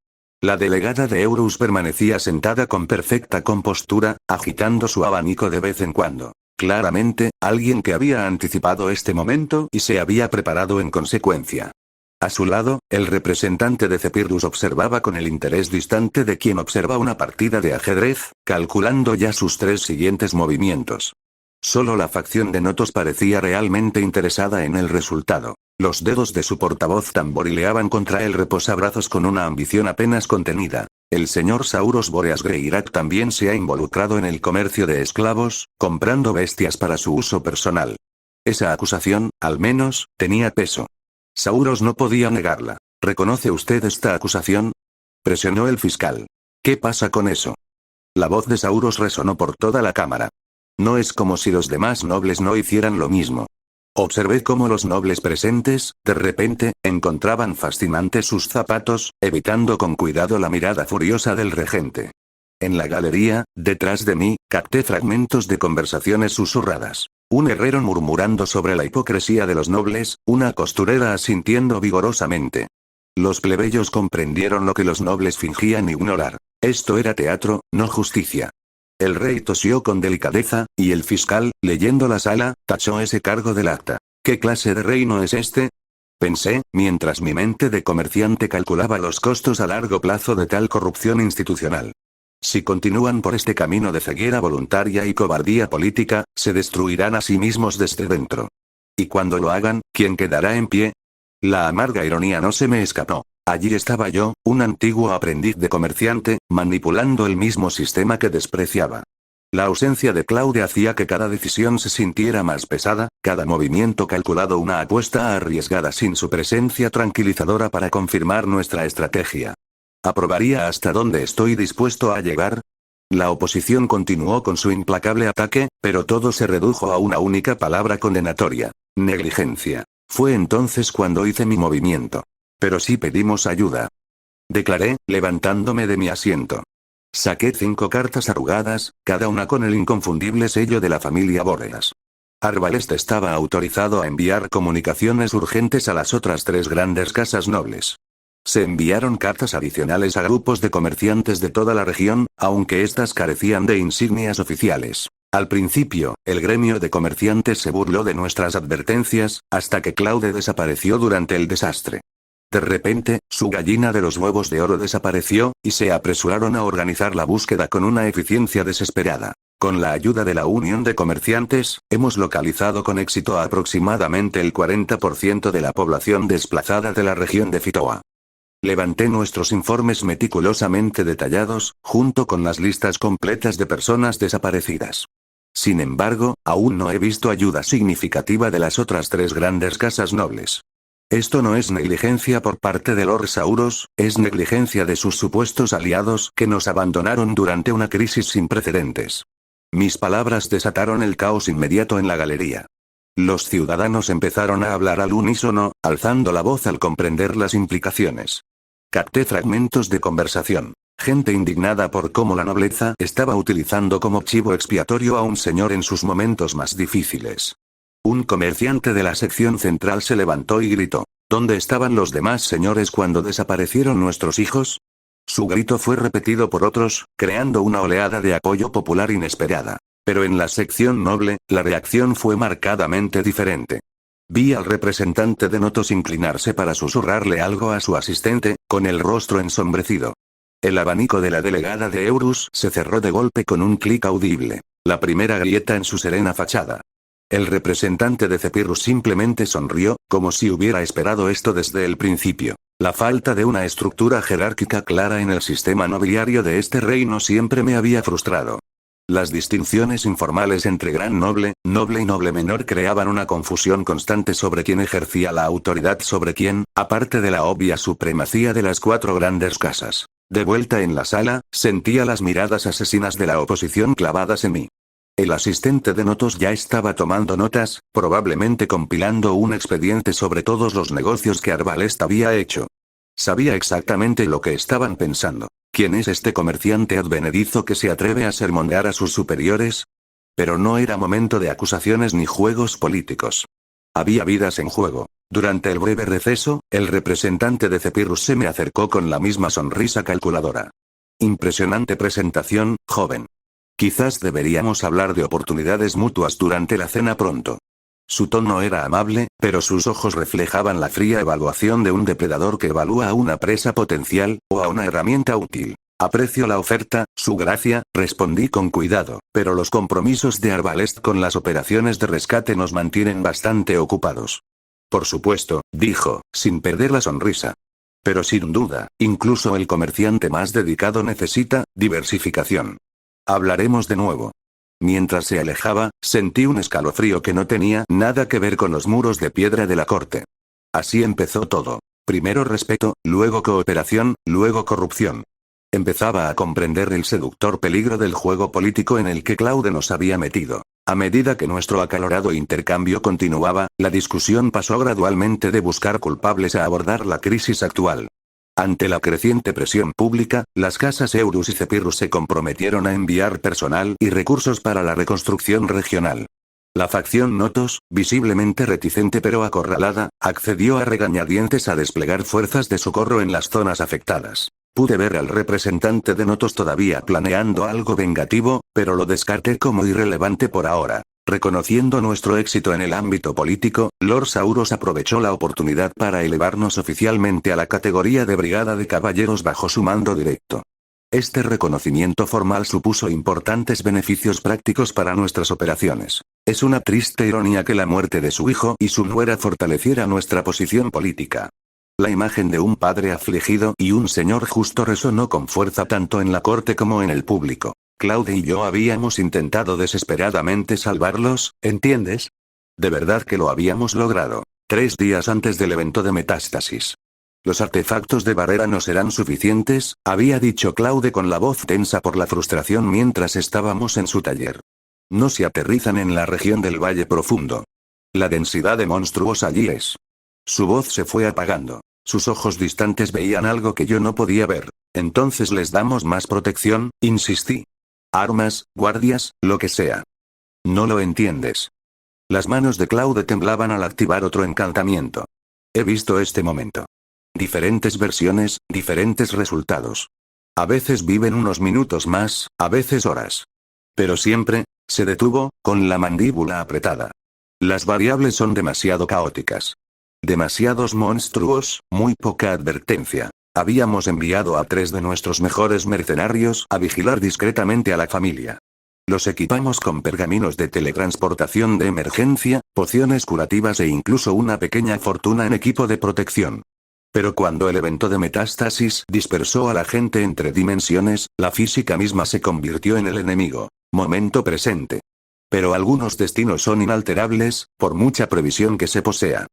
Speaker 1: La delegada de Eurus permanecía sentada con perfecta compostura, agitando su abanico de vez en cuando. Claramente, alguien que había anticipado este momento y se había preparado en consecuencia. A su lado, el representante de Cepirus observaba con el interés distante de quien observa una partida de ajedrez, calculando ya sus 3 siguientes movimientos. Solo la facción de Notos parecía realmente interesada en el resultado. Los dedos de su portavoz tamborileaban contra el reposabrazos con una ambición apenas contenida. El señor Sauros Boreas Greirak también se ha involucrado en el comercio de esclavos, comprando bestias para su uso personal. Esa acusación, al menos, tenía peso. Sauros no podía negarla. ¿Reconoce usted esta acusación? Presionó el fiscal. ¿Qué pasa con eso? La voz de Sauros resonó por toda la cámara. No es como si los demás nobles no hicieran lo mismo. Observé cómo los nobles presentes, de repente, encontraban fascinantes sus zapatos, evitando con cuidado la mirada furiosa del regente. En la galería, detrás de mí, capté fragmentos de conversaciones susurradas. Un herrero murmurando sobre la hipocresía de los nobles, una costurera asintiendo vigorosamente. Los plebeyos comprendieron lo que los nobles fingían ignorar. Esto era teatro, no justicia. El rey tosió con delicadeza, y el fiscal, leyendo la sala, tachó ese cargo del acta. ¿Qué clase de reino es este? Pensé, mientras mi mente de comerciante calculaba los costos a largo plazo de tal corrupción institucional. Si continúan por este camino de ceguera voluntaria y cobardía política, se destruirán a sí mismos desde dentro. Y cuando lo hagan, ¿quién quedará en pie? La amarga ironía no se me escapó. Allí estaba yo, un antiguo aprendiz de comerciante, manipulando el mismo sistema que despreciaba. La ausencia de Claude hacía que cada decisión se sintiera más pesada, cada movimiento calculado una apuesta arriesgada sin su presencia tranquilizadora para confirmar nuestra estrategia. ¿Aprobaría hasta dónde estoy dispuesto a llegar? La oposición continuó con su implacable ataque, pero todo se redujo a una única palabra condenatoria: negligencia. Fue entonces cuando hice mi movimiento. Pero sí pedimos ayuda. Declaré, levantándome de mi asiento. Saqué 5 cartas arrugadas, cada una con el inconfundible sello de la familia Boreas. Arbalest estaba autorizado a enviar comunicaciones urgentes a las otras 3 grandes casas nobles. Se enviaron cartas adicionales a grupos de comerciantes de toda la región, aunque éstas carecían de insignias oficiales. Al principio, el gremio de comerciantes se burló de nuestras advertencias, hasta que Claude desapareció durante el desastre. De repente, su gallina de los huevos de oro desapareció, y se apresuraron a organizar la búsqueda con una eficiencia desesperada. Con la ayuda de la Unión de Comerciantes, hemos localizado con éxito a aproximadamente el 40% de la población desplazada de la región de Fitoa. Levanté nuestros informes meticulosamente detallados, junto con las listas completas de personas desaparecidas. Sin embargo, aún no he visto ayuda significativa de las otras 3 grandes casas nobles. Esto no es negligencia por parte de Lord Sauros, es negligencia de sus supuestos aliados que nos abandonaron durante una crisis sin precedentes. Mis palabras desataron el caos inmediato en la galería. Los ciudadanos empezaron a hablar al unísono, alzando la voz al comprender las implicaciones. Capté fragmentos de conversación. Gente indignada por cómo la nobleza estaba utilizando como chivo expiatorio a un señor en sus momentos más difíciles. Un comerciante de la sección central se levantó y gritó: ¿Dónde estaban los demás señores cuando desaparecieron nuestros hijos? Su grito fue repetido por otros, creando una oleada de apoyo popular inesperada. Pero en la sección noble, la reacción fue marcadamente diferente. Vi al representante de Notos inclinarse para susurrarle algo a su asistente, con el rostro ensombrecido. El abanico de la delegada de Eurus se cerró de golpe con un clic audible. La primera grieta en su serena fachada. El representante de Cepirus simplemente sonrió, como si hubiera esperado esto desde el principio. La falta de una estructura jerárquica clara en el sistema nobiliario de este reino siempre me había frustrado. Las distinciones informales entre gran noble, noble y noble menor creaban una confusión constante sobre quién ejercía la autoridad sobre quién, aparte de la obvia supremacía de las 4 grandes casas. De vuelta en la sala, sentía las miradas asesinas de la oposición clavadas en mí. El asistente de Notos ya estaba tomando notas, probablemente compilando un expediente sobre todos los negocios que Arbalest había hecho. Sabía exactamente lo que estaban pensando. ¿Quién es este comerciante advenedizo que se atreve a sermonear a sus superiores? Pero no era momento de acusaciones ni juegos políticos. Había vidas en juego. Durante el breve receso, el representante de Cepirus se me acercó con la misma sonrisa calculadora. Impresionante presentación, joven. Quizás deberíamos hablar de oportunidades mutuas durante la cena pronto. Su tono era amable, pero sus ojos reflejaban la fría evaluación de un depredador que evalúa a una presa potencial, o a una herramienta útil. Aprecio la oferta, su gracia, respondí con cuidado, pero los compromisos de Arbalest con las operaciones de rescate nos mantienen bastante ocupados. Por supuesto, dijo, sin perder la sonrisa. Pero sin duda, incluso el comerciante más dedicado necesita diversificación. Hablaremos de nuevo. Mientras se alejaba, sentí un escalofrío que no tenía nada que ver con los muros de piedra de la corte. Así empezó todo. Primero respeto, luego cooperación, luego corrupción. Empezaba a comprender el seductor peligro del juego político en el que Claude nos había metido. A medida que nuestro acalorado intercambio continuaba, la discusión pasó gradualmente de buscar culpables a abordar la crisis actual. Ante la creciente presión pública, las casas Eurus y Cepirus se comprometieron a enviar personal y recursos para la reconstrucción regional. La facción Notos, visiblemente reticente pero acorralada, accedió a regañadientes a desplegar fuerzas de socorro en las zonas afectadas. Pude ver al representante de Notos todavía planeando algo vengativo, pero lo descarté como irrelevante por ahora. Reconociendo nuestro éxito en el ámbito político, Lord Sauros aprovechó la oportunidad para elevarnos oficialmente a la categoría de Brigada de Caballeros bajo su mando directo. Este reconocimiento formal supuso importantes beneficios prácticos para nuestras operaciones. Es una triste ironía que la muerte de su hijo y su nuera fortaleciera nuestra posición política. La imagen de un padre afligido y un señor justo resonó con fuerza tanto en la corte como en el público. Claude y yo habíamos intentado desesperadamente salvarlos, ¿entiendes? De verdad que lo habíamos logrado. 3 días antes del evento de Metástasis. Los artefactos de barrera no serán suficientes, había dicho Claude con la voz tensa por la frustración mientras estábamos en su taller. No se aterrizan en la región del Valle Profundo. La densidad de monstruos allí es. Su voz se fue apagando. Sus ojos distantes veían algo que yo no podía ver. Entonces les damos más protección, insistí. Armas, guardias, lo que sea. No lo entiendes. Las manos de Claude temblaban al activar otro encantamiento. He visto este momento. Diferentes versiones, diferentes resultados. A veces viven unos minutos más, a veces horas. Pero siempre, se detuvo, con la mandíbula apretada. Las variables son demasiado caóticas. Demasiados monstruos, muy poca advertencia. Habíamos enviado a 3 de nuestros mejores mercenarios a vigilar discretamente a la familia. Los equipamos con pergaminos de teletransportación de emergencia, pociones curativas e incluso una pequeña fortuna en equipo de protección. Pero cuando el evento de Metástasis dispersó a la gente entre dimensiones, la física misma se convirtió en el enemigo. Momento presente. Pero algunos destinos son inalterables, por mucha previsión que se posea.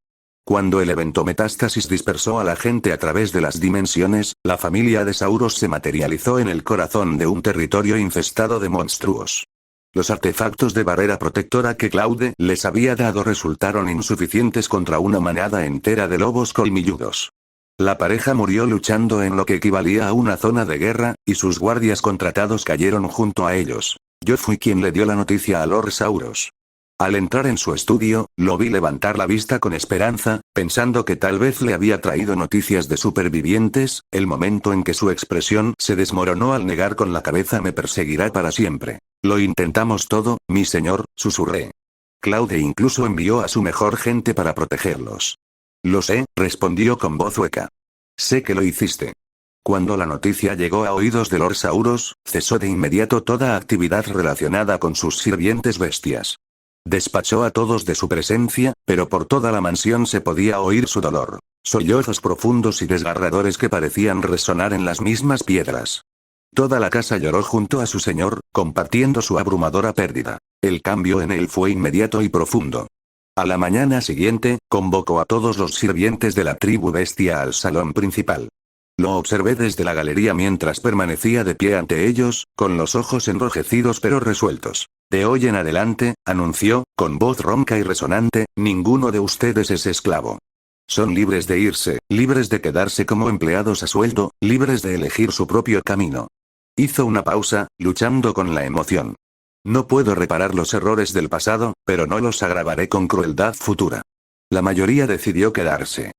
Speaker 1: Cuando el evento Metástasis dispersó a la gente a través de las dimensiones, la familia de Sauros se materializó en el corazón de un territorio infestado de monstruos. Los artefactos de barrera protectora que Claude les había dado resultaron insuficientes contra una manada entera de lobos colmilludos. La pareja murió luchando en lo que equivalía a una zona de guerra, y sus guardias contratados cayeron junto a ellos. Yo fui quien le dio la noticia a Lord Sauros. Al entrar en su estudio, lo vi levantar la vista con esperanza, pensando que tal vez le había traído noticias de supervivientes. El momento en que su expresión se desmoronó al negar con la cabeza me perseguirá para siempre. Lo intentamos todo, mi señor, susurré. Claude incluso envió a su mejor gente para protegerlos. Lo sé, respondió con voz hueca. Sé que lo hiciste. Cuando la noticia llegó a oídos de Lord Sauros, cesó de inmediato toda actividad relacionada con sus sirvientes bestias. Despachó a todos de su presencia, pero por toda la mansión se podía oír su dolor. Sollozos profundos y desgarradores que parecían resonar en las mismas piedras. Toda la casa lloró junto a su señor, compartiendo su abrumadora pérdida. El cambio en él fue inmediato y profundo. A la mañana siguiente, convocó a todos los sirvientes de la tribu bestia al salón principal. Lo observé desde la galería mientras permanecía de pie ante ellos, con los ojos enrojecidos pero resueltos. De hoy en adelante, anunció, con voz ronca y resonante, ninguno de ustedes es esclavo. Son libres de irse, libres de quedarse como empleados a sueldo, libres de elegir su propio camino. Hizo una pausa, luchando con la emoción. No puedo reparar los errores del pasado, pero no los agravaré con crueldad futura. La mayoría decidió quedarse.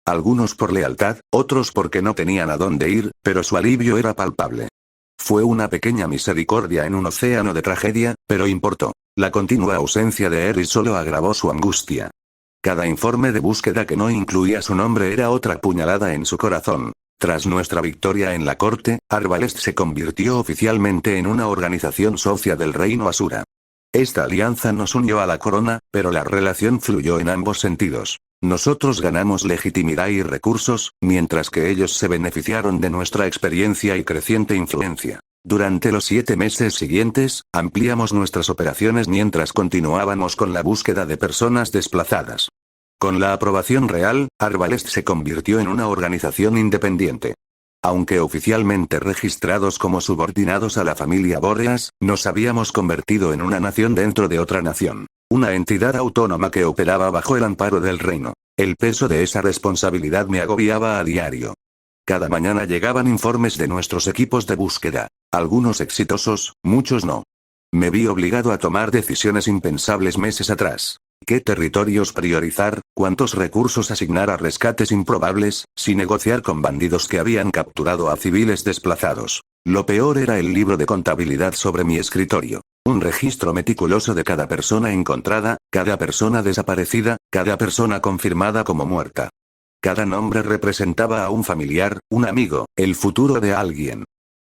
Speaker 1: Algunos por lealtad, otros porque no tenían a dónde ir, pero su alivio era palpable. Fue una pequeña misericordia en un océano de tragedia, pero importó. La continua ausencia de Eris solo agravó su angustia. Cada informe de búsqueda que no incluía su nombre era otra puñalada en su corazón. Tras nuestra victoria en la corte, Arbalest se convirtió oficialmente en una organización socia del reino Asura. Esta alianza nos unió a la corona, pero la relación fluyó en ambos sentidos. Nosotros ganamos legitimidad y recursos, mientras que ellos se beneficiaron de nuestra experiencia y creciente influencia. Durante los 7 meses siguientes, ampliamos nuestras operaciones mientras continuábamos con la búsqueda de personas desplazadas. Con la aprobación real, Arbalest se convirtió en una organización independiente. Aunque oficialmente registrados como subordinados a la familia Boreas, nos habíamos convertido en una nación dentro de otra nación. Una entidad autónoma que operaba bajo el amparo del reino. El peso de esa responsabilidad me agobiaba a diario. Cada mañana llegaban informes de nuestros equipos de búsqueda. Algunos exitosos, muchos no. Me vi obligado a tomar decisiones impensables meses atrás. ¿Qué territorios priorizar? ¿Cuántos recursos asignar a rescates improbables? Si negociar con bandidos que habían capturado a civiles desplazados. Lo peor era el libro de contabilidad sobre mi escritorio. Un registro meticuloso de cada persona encontrada, cada persona desaparecida, cada persona confirmada como muerta. Cada nombre representaba a un familiar, un amigo, el futuro de alguien.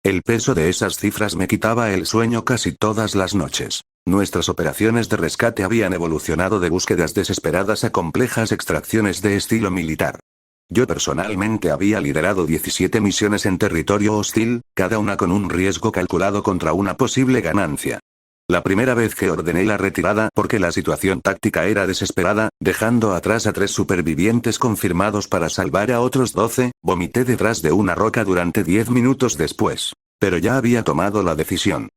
Speaker 1: El peso de esas cifras me quitaba el sueño casi todas las noches. Nuestras operaciones de rescate habían evolucionado de búsquedas desesperadas a complejas extracciones de estilo militar. Yo personalmente había liderado 17 misiones en territorio hostil, cada una con un riesgo calculado contra una posible ganancia. La primera vez que ordené la retirada porque la situación táctica era desesperada, dejando atrás a 3 supervivientes confirmados para salvar a otros 12, vomité detrás de una roca durante 10 minutos después. Pero ya había tomado la decisión.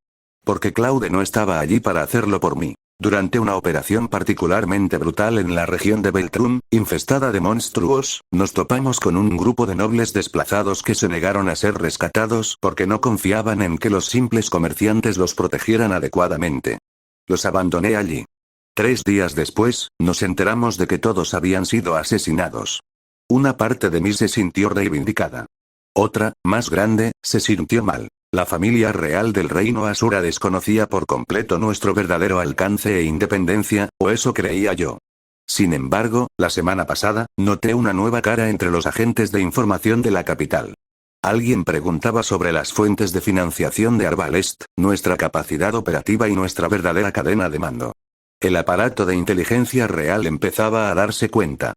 Speaker 1: Porque Claude no estaba allí para hacerlo por mí. Durante una operación particularmente brutal en la región de Beltrún, infestada de monstruos, nos topamos con un grupo de nobles desplazados que se negaron a ser rescatados porque no confiaban en que los simples comerciantes los protegieran adecuadamente. Los abandoné allí. 3 días después, nos enteramos de que todos habían sido asesinados. Una parte de mí se sintió reivindicada. Otra, más grande, se sintió mal. La familia real del reino Asura desconocía por completo nuestro verdadero alcance e independencia, o eso creía yo. Sin embargo, la semana pasada, noté una nueva cara entre los agentes de información de la capital. Alguien preguntaba sobre las fuentes de financiación de Arbalest, nuestra capacidad operativa y nuestra verdadera cadena de mando. El aparato de inteligencia real empezaba a darse cuenta.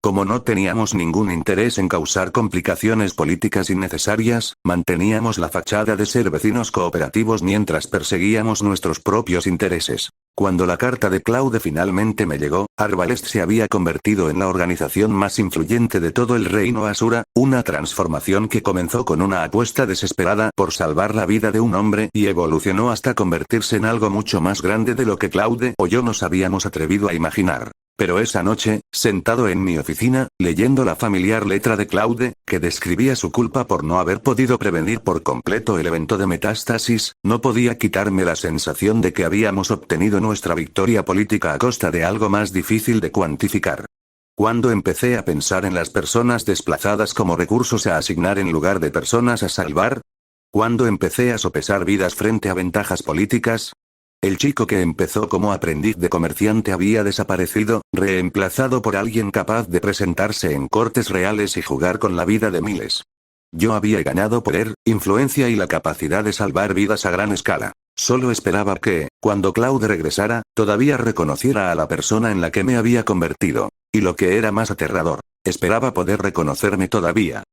Speaker 1: Como no teníamos ningún interés en causar complicaciones políticas innecesarias, manteníamos la fachada de ser vecinos cooperativos mientras perseguíamos nuestros propios intereses. Cuando la carta de Claude finalmente me llegó, Arbalest se había convertido en la organización más influyente de todo el reino Asura, una transformación que comenzó con una apuesta desesperada por salvar la vida de un hombre y evolucionó hasta convertirse en algo mucho más grande de lo que Claude o yo nos habíamos atrevido a imaginar. Pero esa noche, sentado en mi oficina, leyendo la familiar letra de Claude, que describía su culpa por no haber podido prevenir por completo el evento de metástasis, no podía quitarme la sensación de que habíamos obtenido nuestra victoria política a costa de algo más difícil de cuantificar. Cuando empecé a pensar en las personas desplazadas como recursos a asignar en lugar de personas a salvar, cuando empecé a sopesar vidas frente a ventajas políticas, el chico que empezó como aprendiz de comerciante había desaparecido, reemplazado por alguien capaz de presentarse en cortes reales y jugar con la vida de miles. Yo había ganado poder, influencia y la capacidad de salvar vidas a gran escala. Solo esperaba que, cuando Claude regresara, todavía reconociera a la persona en la que me había convertido. Y lo que era más aterrador, esperaba poder reconocerme todavía.